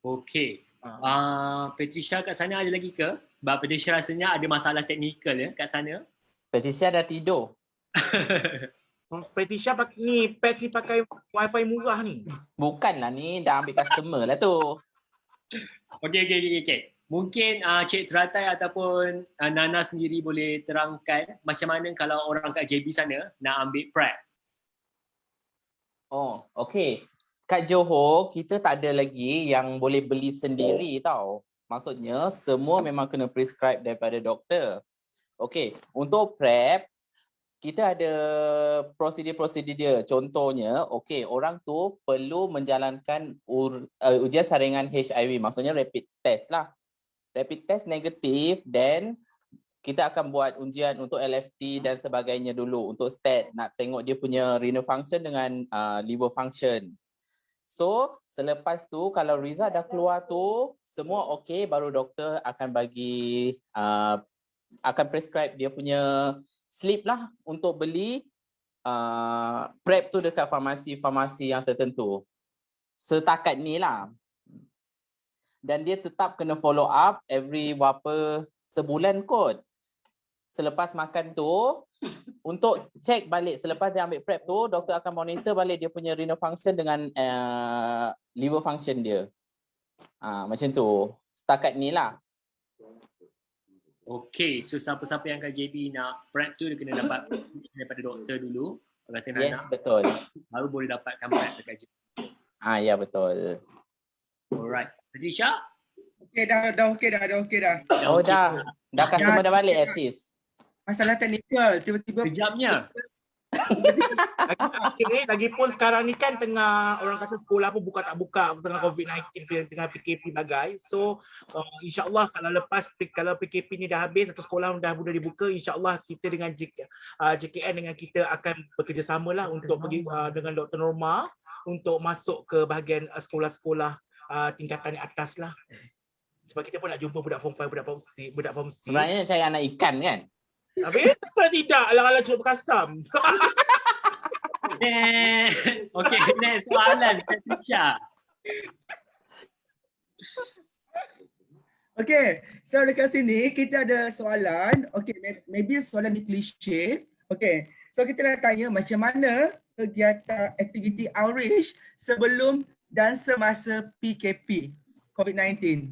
Okey. Patricia kat sana ada lagi ke? Sebab Patricia rasanya ada masalah teknikal ya kat sana. Patricia dah tidur. Patricia ni pet ni pakai wifi murah ni. Bukanlah ni, dah ambil customer lah tu. Okey. Mungkin Cik Teratai ataupun Nana sendiri boleh terangkan macam mana kalau orang kat JB sana nak ambil PrEP. Oh, okey. Kat Johor, kita tak ada lagi yang boleh beli sendiri tau. Maksudnya, semua memang kena prescribe daripada doktor. Okey, untuk PrEP, kita ada prosedur-prosedur dia. Contohnya, okey, orang tu perlu menjalankan ujian saringan HIV, maksudnya rapid test lah. Rapid test negatif, then kita akan buat ujian untuk LFT dan sebagainya dulu untuk stat, nak tengok dia punya renal function dengan liver function. So, selepas tu kalau result dah keluar tu, semua okey, baru doktor akan bagi, akan prescribe dia punya slip lah untuk beli PrEP tu dekat farmasi-farmasi yang tertentu. Setakat ni lah. Dan dia tetap kena follow up every sebulan kot. Selepas makan tu, untuk cek balik selepas dia ambil PrEP tu, doktor akan monitor balik dia punya renal function dengan liver function dia. Macam tu. Setakat ni lah. Okey, so siapa-siapa yang kat JB nak PrEP tu dia kena dapat daripada doktor dulu. Kata Nana. Yes, betul. Baru boleh dapatkan PrEP dekat JB. Ya, betul. Alright. Patricia? Dah okey dah. Oh, dah. Dah customer dah balik, Asis. Masalah teknikal, tiba-tiba Kejapnya. Lagipun sekarang ni kan tengah orang kata sekolah pun buka tak buka tengah COVID-19, tengah PKP bagai. So insyaAllah kalau PKP ni dah habis atau sekolah dah mula dibuka, insyaAllah kita dengan JKN dengan kita akan bekerjasama lah untuk pergi dengan Dr. Norma untuk masuk ke bahagian sekolah-sekolah tingkatan yang atas lah. Sebab kita pun nak jumpa budak form 5, budak form 6. Sebenarnya cari anak ikan kan? Habis kalau tidak, alang-alang cuba berkasam. Okey, next soalan Patricia. Okay, so dekat sini kita ada soalan. Okay, maybe soalan ni klise. Okay, so kita nak tanya macam mana kegiatan aktiviti outreach sebelum dan semasa PKP COVID-19.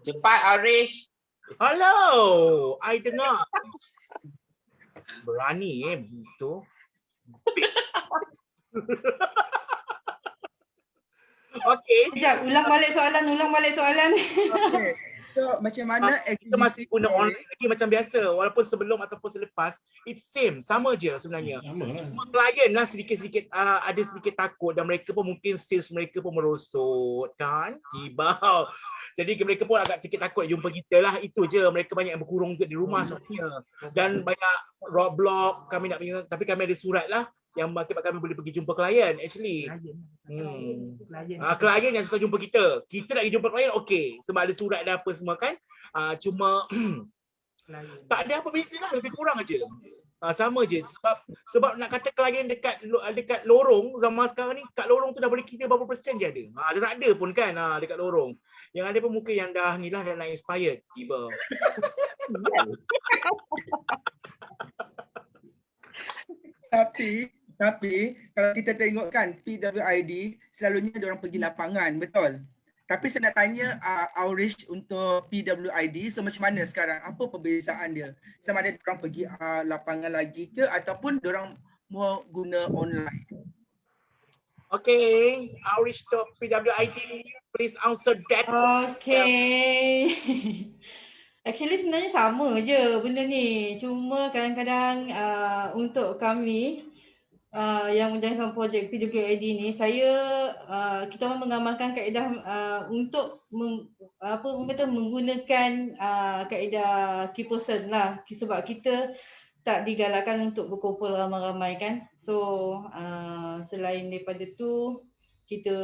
Cepat, Arish. Hello, I dengar. Berani begitu. Okey. Sekejap, ulang balik soalan. Okay. So macam mana Kita masih aktiviti guna Floris? online lagi macam biasa walaupun sebelum ataupun selepas it's same, sama je sebenarnya. Sama lah. Cuma klien lah sedikit-sedikit ada sedikit takut dan mereka pun mungkin sales mereka pun merosot kan, kibau. Jadi mereka pun agak sedikit takut jumpa kita lah, itu je. Mereka banyak yang berkurung juga di rumah sebenarnya dan banyak roadblock kami nak punya, tapi kami ada surat lah yang mengakibatkan kami boleh pergi jumpa klien actually. Klien yang suka jumpa kita. Kita nak pergi jumpa klien okey sebab ada surat dan apa semua kan. Cuma tak ada apa beza lah, lebih kurang aja. Sama je sebab nak kata klien dekat lorong zaman sekarang ni, kat lorong tu dah boleh kira berapa persen je ada. Dia tak ada pun kan dekat lorong. Yang ada pun muka yang dah ni lah, dah nak expired tiba. Tapi kalau kita tengok kan PWID selalunya diorang pergi lapangan, betul? Tapi saya nak tanya outreach untuk PWID, so macam mana sekarang? Apa perbezaan dia? Sama ada diorang pergi lapangan lagi ke ataupun diorang mau guna online? Okay, outreach to PWID, please answer that. Okay. Actually sebenarnya sama je benda ni. Cuma kadang-kadang untuk kami yang menjalankan projek PWID ni, kita orang mengamalkan kaedah untuk menggunakan kaedah key person lah, sebab kita tak digalakkan untuk berkumpul ramai-ramai kan. So selain daripada tu kita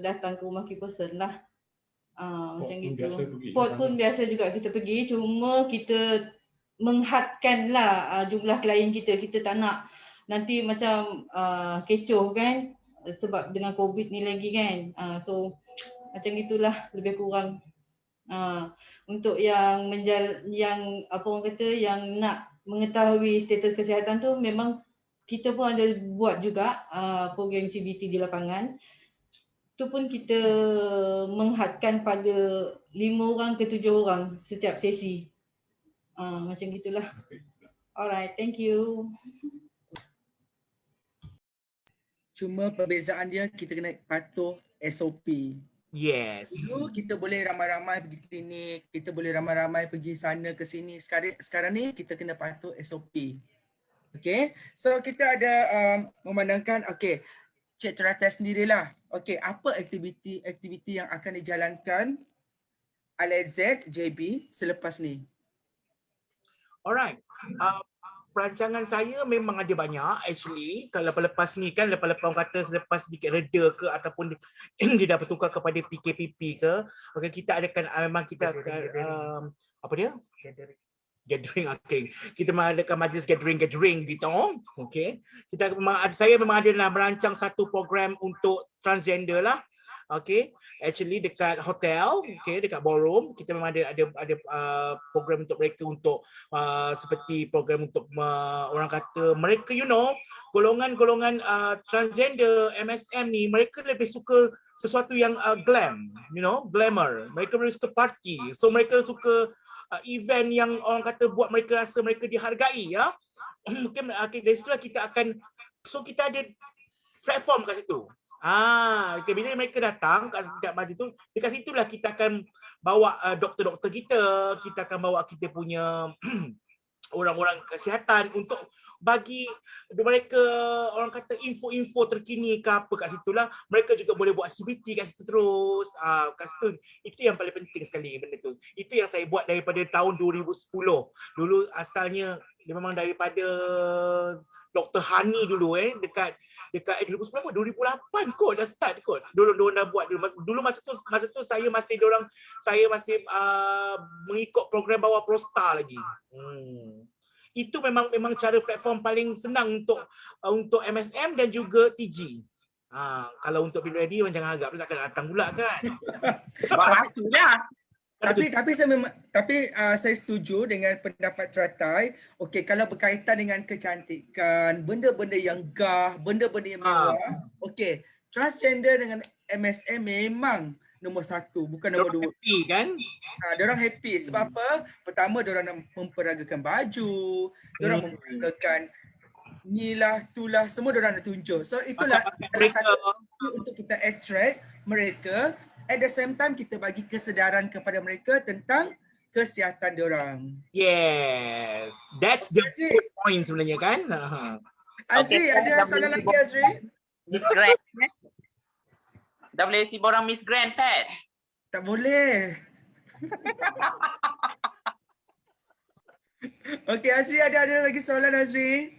datang ke rumah key person lah. Macam gitu. Port pun biasa juga kita pergi, cuma kita menghadkan lah jumlah klien kita. Kita tak nak nanti macam kecoh kan, sebab dengan COVID ni lagi kan. So macam gitulah lebih kurang. Untuk yang apa orang kata yang nak mengetahui status kesihatan tu, memang kita pun ada buat juga program CBT di lapangan. Tu pun kita menghadkan pada 5 orang ke 7 orang setiap sesi. Macam gitulah. Alright, thank you. Cuma perbezaan dia kita kena patuh SOP. Yes. Dulu kita boleh ramai-ramai pergi klinik, kita boleh ramai-ramai pergi sana ke sini. Sekarang ni kita kena patuh SOP. Okay, so kita ada memandangkan, okay, Cik teratas sendirilah. Okay, apa aktiviti yang akan dijalankan LZ JB selepas ni? Alright. Perancangan saya memang ada banyak actually. Kalau lepas ni kan, lepas orang kata selepas sedikit reda ke ataupun dia dah bertukar kepada PKPP ke, okay, kita adakan memang kita akan apa dia? Gathering, okay. Kita mengadakan majlis gathering gitu, okay. Saya memang ada merancang satu program untuk transgender lah, okay. Actually dekat hotel, okay, dekat ballroom kita memang ada program untuk mereka untuk seperti program untuk orang kata mereka golongan transgender MSM ni, mereka lebih suka sesuatu yang glam, glamour. Mereka lebih suka party, so mereka suka event yang orang kata buat mereka rasa mereka dihargai, ya. Mungkin dari situlah kita akan, so kita ada platform kat situ. Okay, bila mereka datang kat majlis tu, dekat situlah kita akan bawa doktor-doktor kita akan bawa kita punya orang-orang kesihatan untuk bagi mereka orang kata info-info terkini ke apa kat situlah. Mereka juga boleh buat CBT kat situ terus. Kat situ, itu yang paling penting sekali benda tu. Itu yang saya buat daripada tahun 2010. Dulu asalnya dia memang daripada Dr. Hani dulu dekat 2010 2008 kot dah start kot. Dulu dah buat dulu masa tu saya masih mengikut program bawah Prosta lagi. Itu memang cara platform paling senang untuk MSM dan juga TG. Kalau untuk PWID jangan harap takkan datang pula kan. Bahagilah. Tapi saya setuju dengan pendapat teratai. Okey, kalau berkaitan dengan kecantikan, benda-benda yang benda-benda yang mewah, okey, transgender dengan MSM memang nombor 1, bukan nombor 2. Happy kan? Diorang happy sebab apa? Pertama, diorang nak memperagakan baju, diorang memperagakan inilah, itulah, semua diorang nak tunjuk. So itulah salah satu untuk kita attract mereka at the same time kita bagi kesedaran kepada mereka tentang kesihatan diorang. Yes, that's the Azri, point sebenarnya kan. Azri ada soalan lagi Azri? Miss Grand. Dah boleh isi borang Miss Grand, Pat? Tak boleh. Okey Azri, ada lagi soalan Azri?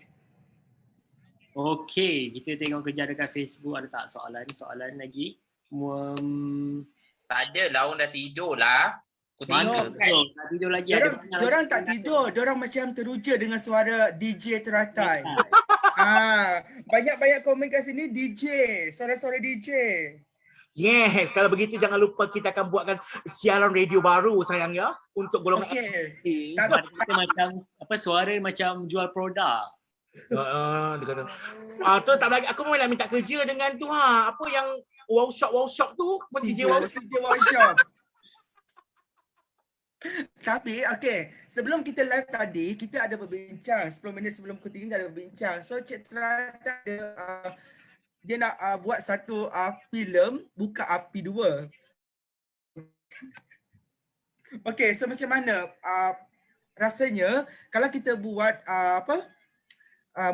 Okey, kita tengok kejap dekat Facebook ada tak soalan lagi. Tak ada lah, orang dah tidur lah. Pukul 3. Tak tidur lagi ada banyak. Diorang tak tidur, diorang macam teruja dengan suara DJ teratai. Banyak-banyak komen kat sini DJ, suara-suara DJ. Yes, kalau begitu jangan lupa kita akan buatkan siaran radio baru sayang ya untuk golongan Okey. Kita macam suara macam jual produk. Dia kata, tu tak lagi aku memang nak minta kerja dengan tu apa yang wow shop tu CJ Wow Shop. Tapi okey, sebelum kita live tadi kita ada berbincang 10 minit sebelum pukul 3 kita ada berbincang. So Cik Terata ada dia nak buat satu filem Buka Api 2. Okey, so macam mana rasanya kalau kita buat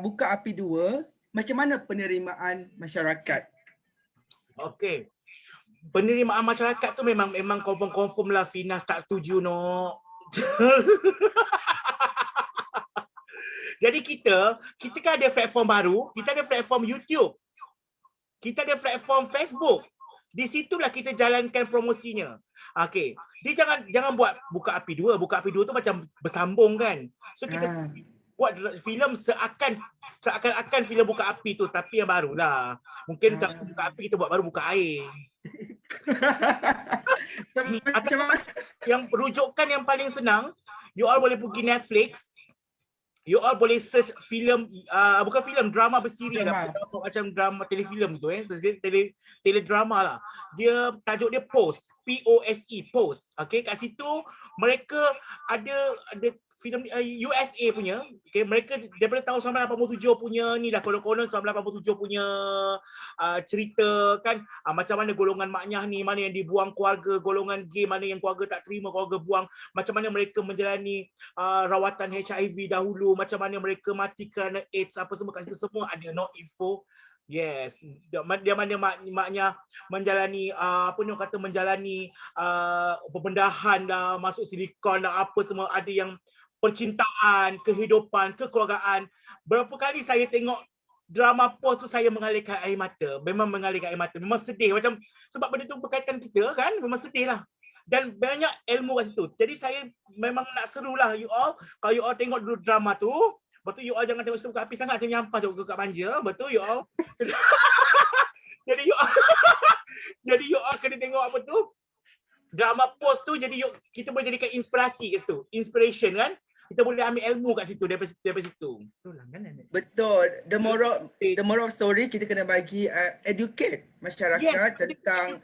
Buka Api 2, macam mana penerimaan masyarakat? Okey. Penerimaan masyarakat tu memang confirm lah Finas tak setuju no. Jadi kita kan ada platform baru, kita ada platform YouTube. Kita ada platform Facebook. Di situlah kita jalankan promosinya. Okey. Dia jangan buat Buka Api 2. Buka Api 2 tu macam bersambung kan. So kita buat filem seakan-akan filem Buka Api tu tapi yang barulah. Mungkin tak Buka Api kita buat baru Buka Air. Yang rujukan yang paling senang, you all boleh pergi Netflix. You all boleh search filem bukan filem, drama bersiri lah, macam drama telefilm tu teledrama lah. Dia tajuk dia Post, POSE, Post. Okey, kat situ mereka ada filem USA punya. Okey, mereka daripada tahun 1987 punya ni dah konon-konon 1987 punya cerita kan, macam mana golongan maknyah ni, mana yang dibuang keluarga, golongan gay mana yang keluarga tak terima, keluarga buang, macam mana mereka menjalani rawatan HIV dahulu, macam mana mereka mati kerana AIDS, apa semua kat situ semua ada no info. Yes, dia mana maknya menjalani menjalani pembedahan dah, masuk silikon dah, apa semua, ada yang percintaan, kehidupan, kekeluargaan. Berapa kali saya tengok drama Post tu saya mengalirkan air mata. Memang mengalirkan air mata. Memang sedih macam sebab benda tu berkaitan kita kan, memang sedih lah. Dan banyak ilmu kat situ. Jadi saya memang nak serulah you all, kalau you all tengok dulu drama tu, betul you all jangan tengok Buka Api sangat macam nyampah tu kat manja, betul you all. Jadi you all kena tengok apa tu? Drama Post tu, jadi kita boleh jadikan inspirasi kat situ. Inspiration kan? Kita boleh ambil ilmu kat situ daripada situ. Betul. The moral of story kita kena bagi educate masyarakat tentang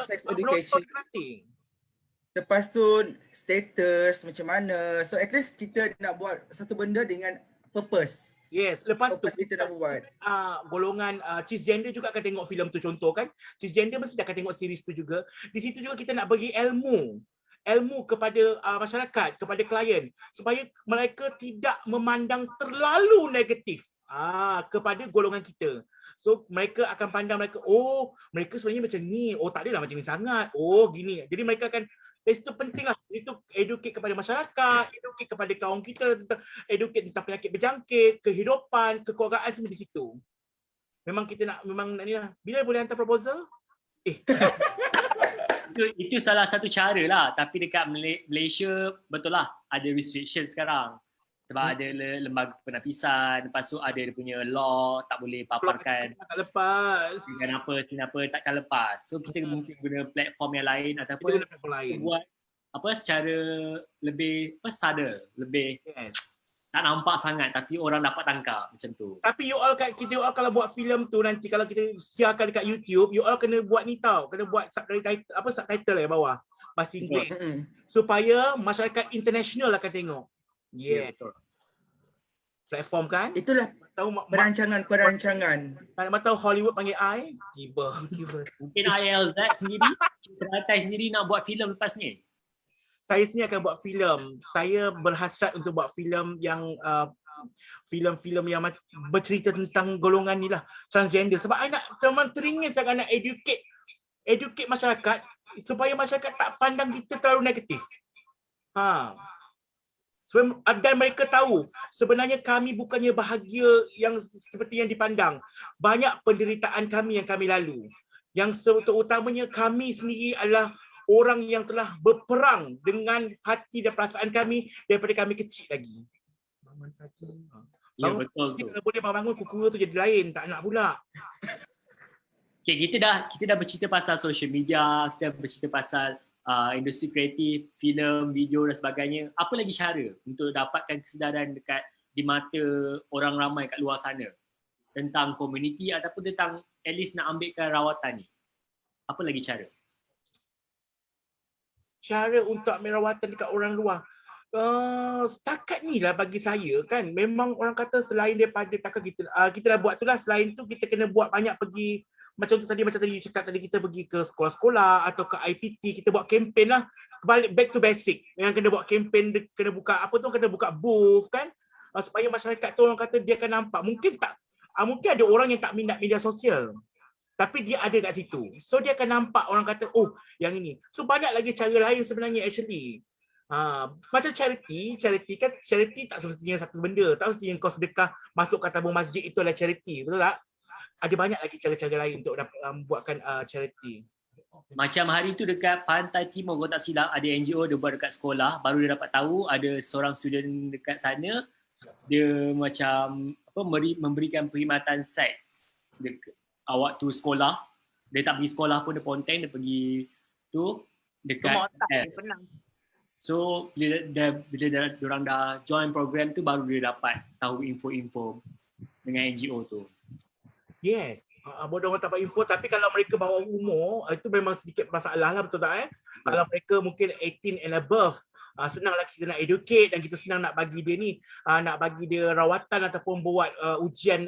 sex education. Lepas tu status macam mana. So at least kita nak buat satu benda dengan purpose. Yes, lepas tu kita nak buat. Golongan cisgender juga akan tengok filem tu, contoh kan. Cisgender mesti akan tengok series tu juga. Di situ juga kita nak bagi ilmu kepada masyarakat, kepada klien, supaya mereka tidak memandang terlalu negatif kepada golongan kita. So mereka akan pandang mereka sebenarnya macam ni, tak adalah macam ni sangat, gini. Jadi mereka akan, itu penting lah, itu educate kepada masyarakat, educate kepada kaum kita, educate tentang penyakit berjangkit, kehidupan, kekeluargaan, semua di situ. Memang kita nak ni lah. Bila boleh hantar proposal? Itu salah satu cara lah, tapi dekat Malaysia betul lah ada restriction sekarang. Sebab ada lembaga penapisan, lepas tu ada dia punya law, tak boleh paparkan. Tak lepas. Kenapa takkan lepas. So kita mungkin guna platform yang lain ataupun buat secara lebih sadar, lebih tak nampak sangat tapi orang dapat tangkap macam tu. Tapi you all kalau buat filem tu nanti, kalau kita siarkan dekat YouTube, you all kena buat ni tau, kena buat subtitle bawah bahasa Inggeris supaya masyarakat international akan tengok. Yeah, betul. Platform kan? Tahu Perancangan. Mak tahu Hollywood panggil I? Tiba. Mungkin IELZ sendiri, Citra sendiri nak buat filem lepas ni. Saya sendiri akan buat filem. Saya berhasrat untuk buat filem yang filem-filem yang bercerita tentang golongan ni lah, transgender. Sebab I nak teringin sangat nak educate masyarakat supaya masyarakat tak pandang kita terlalu negatif. Dan mereka tahu sebenarnya kami bukannya bahagia yang seperti yang dipandang. Banyak penderitaan kami yang kami lalu. Yang terutamanya kami sendiri adalah orang yang telah berperang dengan hati dan perasaan kami daripada kami kecil lagi. Bangun pagi. Ya, betul tu. Kalau boleh bangun kuku tu jadi lain, tak nak pula. Okay, kita dah bercerita pasal social media, kita bercerita pasal industri kreatif, filem, video dan sebagainya. Apa lagi cara untuk dapatkan kesedaran dekat di mata orang ramai kat luar sana tentang komuniti ataupun tentang at least nak ambilkan rawatan ni? Apa lagi cara? Cara untuk ambil rawatan dekat orang luar. Setakat ni lah bagi saya kan, memang orang kata selain daripada takat kita dah buat tu lah, selain tu kita kena buat banyak pergi macam tadi cakap tadi, kita pergi ke sekolah-sekolah atau ke IPT, kita buat kempen lah, balik back to basic. Yang kena buat kempen, kena buka kena buka booth kan, supaya masyarakat tu orang kata dia akan nampak. Mungkin ada orang yang tak minat media sosial, tapi dia ada kat situ. So dia akan nampak, orang kata oh yang ini. So banyak lagi cara lain sebenarnya actually. Macam charity kan, charity tak semestinya satu benda. Tak semestinya kau sedekah masuk kat tabung masjid itu adalah charity, betul tak? Ada banyak lagi cara-cara lain untuk buatkan charity. Macam hari tu dekat Pantai Timur, kalau tak silap, ada NGO dia buat dekat sekolah, baru dia dapat tahu ada seorang student dekat sana, dia macam memberikan perkhidmatan seks waktu sekolah. Dia tak pergi sekolah pun, dia ponteng, dia pergi tu dekat so bila diorang dah join program tu, baru dia dapat tahu info-info dengan NGO tu. Yes, bodoh orang tak dapat info, tapi kalau mereka bawah umur, itu memang sedikit masalah lah, betul tak? Kalau mereka mungkin 18 and above, senanglah kita nak educate dan kita senang nak bagi dia ni, nak bagi dia rawatan ataupun buat ujian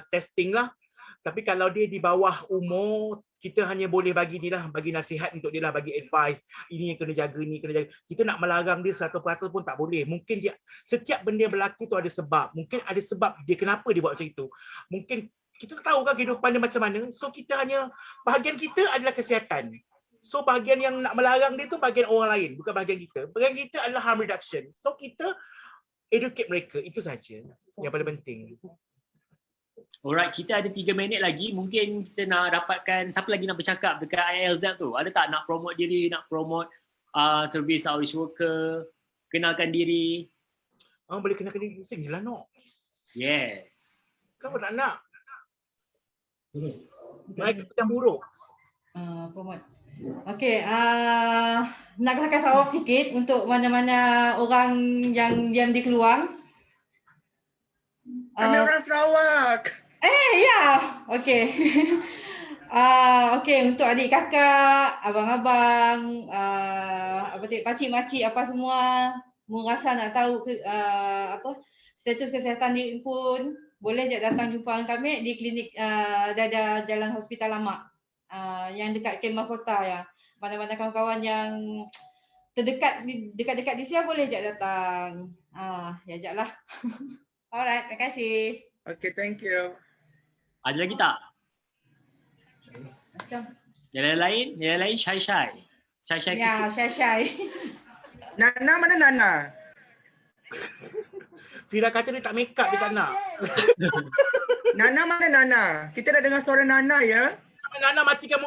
testing lah. Tapi kalau dia di bawah umur, kita hanya boleh bagi dia lah, bagi nasihat untuk dia lah, bagi advice, ini yang kena jaga, ni kena jaga. Kita nak melarang dia 100% pun tak boleh. Mungkin dia, setiap benda yang berlaku tu ada sebab. Mungkin ada sebab dia kenapa dia buat macam itu. Mungkin kita tahu kan kehidupan dia macam mana. So kita hanya, bahagian kita adalah kesihatan. So bahagian yang nak melarang dia tu bahagian orang lain, bukan bahagian kita. Bahagian kita adalah harm reduction. So kita educate mereka, itu saja yang paling penting. Alright, kita ada 3 minit lagi. Mungkin kita nak dapatkan, siapa lagi nak bercakap dekat IELZ tu? Ada tak nak promote diri, nak promote service outreach worker, kenalkan diri? Boleh kenalkan diri, sing je lah nak. Yes. Kenapa tak nak? Mereka sedang buruk. Promote. Okey, nak kasih sawak sikit untuk mana-mana orang yang diam di keluar. Kami orang Sarawak. Ya. Okey. Okey, untuk adik kakak, abang-abang, pakcik-makcik apa semua, merasa nak tahu status kesihatan dia pun, boleh je datang jumpa dengan kami di klinik Dada Jalan Hospital Lama, yang dekat Kemah Kota ya. Mana-mana kawan-kawan yang dekat-dekat di sini boleh je datang. Ya jaklah. Alright, terima kasih. Okay, thank you. Ada lagi tak? Macam. Yang lain Syai. Ya, Syai. Nana, mana Nana? Fira kata dia tak make up, dia tak nak. Nana, mana Nana? Kita dah dengar suara Nana ya. Nana matikan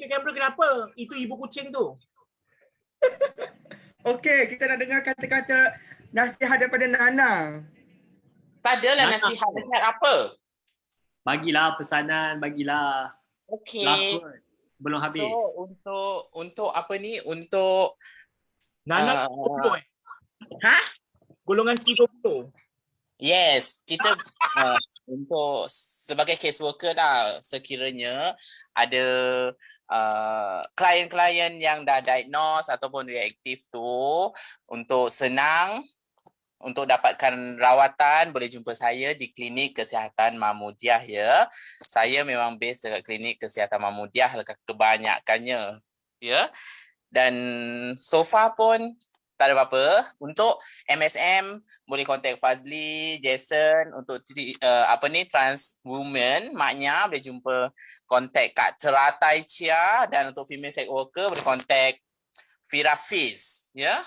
kamera kenapa? Itu ibu kucing tu. Okey, kita nak dengar kata-kata nasihat daripada Nana. Tak adalah nasihat apa? Bagilah pesanan, bagilah. Okey. Last word belum habis. So untuk apa ni? Untuk Nana 30 Golongan 30. Yes, kita untuk sebagai case worker lah, sekiranya ada klien-klien yang dah diagnose ataupun reaktif tu, untuk senang untuk dapatkan rawatan boleh jumpa saya di Klinik Kesihatan Mahmudiah ya. Saya memang base dekat Klinik Kesihatan Mahmudiah lah kebanyakannya ya. Dan so far pun tak ada apa-apa. Untuk MSM boleh kontak Fazli, Jason. Untuk trans women, maknya boleh jumpa kontak Kak Teratai Chia. Dan untuk female sex worker boleh kontak Fira Fiz ya.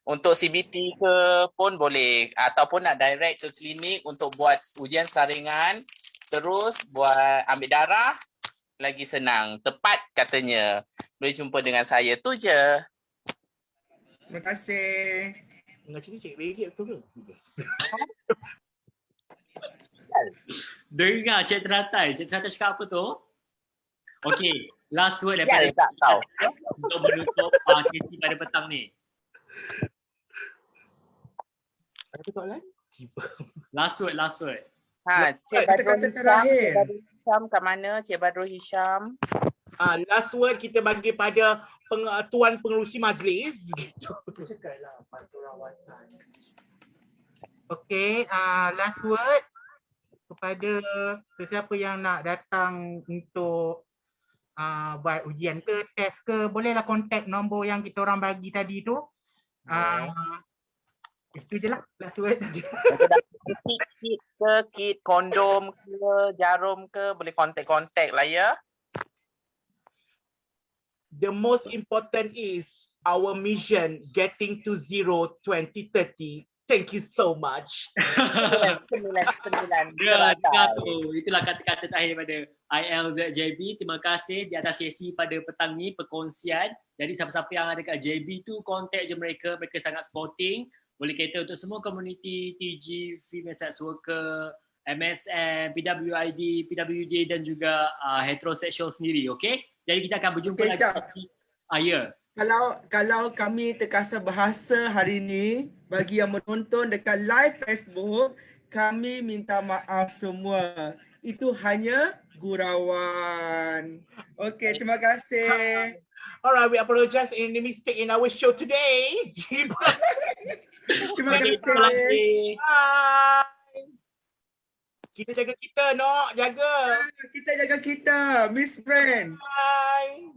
Untuk CBT ke pun boleh ataupun nak direct ke klinik untuk buat ujian saringan, terus buat ambil darah, lagi senang. Tepat katanya. Boleh jumpa dengan saya tu je. Terima kasih. Dengan cerita Cik Regit betul ke? Dengar Cik Teratai. Cik Teratai cakap apa tu? Okey, last word Ya, daripada tak tahu. untuk menutup sesi pada petang ni. Ada soalan? Tiba. Last word. Cik Kita Badrul kata Hisham, terakhir. Cik Badrul Hisham kat mana? Cik Badrul Hisham. Last word kita bagi pada tuan pengerusi majlis gitu. Okey, last word kepada sesiapa yang nak datang untuk buat ujian ke, test ke, bolehlah kontak nombor yang kita orang bagi tadi tu. Itu je lah last word. Kit ke, kit kondom ke, jarum ke, boleh kontak-kontak lah ya. The most important is our mission getting to zero 2030. Thank you so much. Sembilan. Ya, tu. Itulah kata-kata terakhir daripada ILZJB. Terima kasih di atas sesi pada petang ni, perkongsian. Jadi siapa-siapa yang ada kat JB tu, kontak je mereka. Mereka sangat supporting. Boleh cater untuk semua komuniti TG, female sex worker, MSM, PWID, PWD dan juga heterosexual sendiri. Okay? Jadi kita akan berjumpa lagi. Ya. Kalau kami terkasar bahasa hari ini, bagi yang menonton dekat live Facebook, kami minta maaf semua. Itu hanya gurauan. Okey, terima kasih. Alright, we apologize in the mistake in our show today. Terima kasih. Bye. Kita jaga kita, Nok. Jaga. Kita jaga kita, Miss Friend. Bye.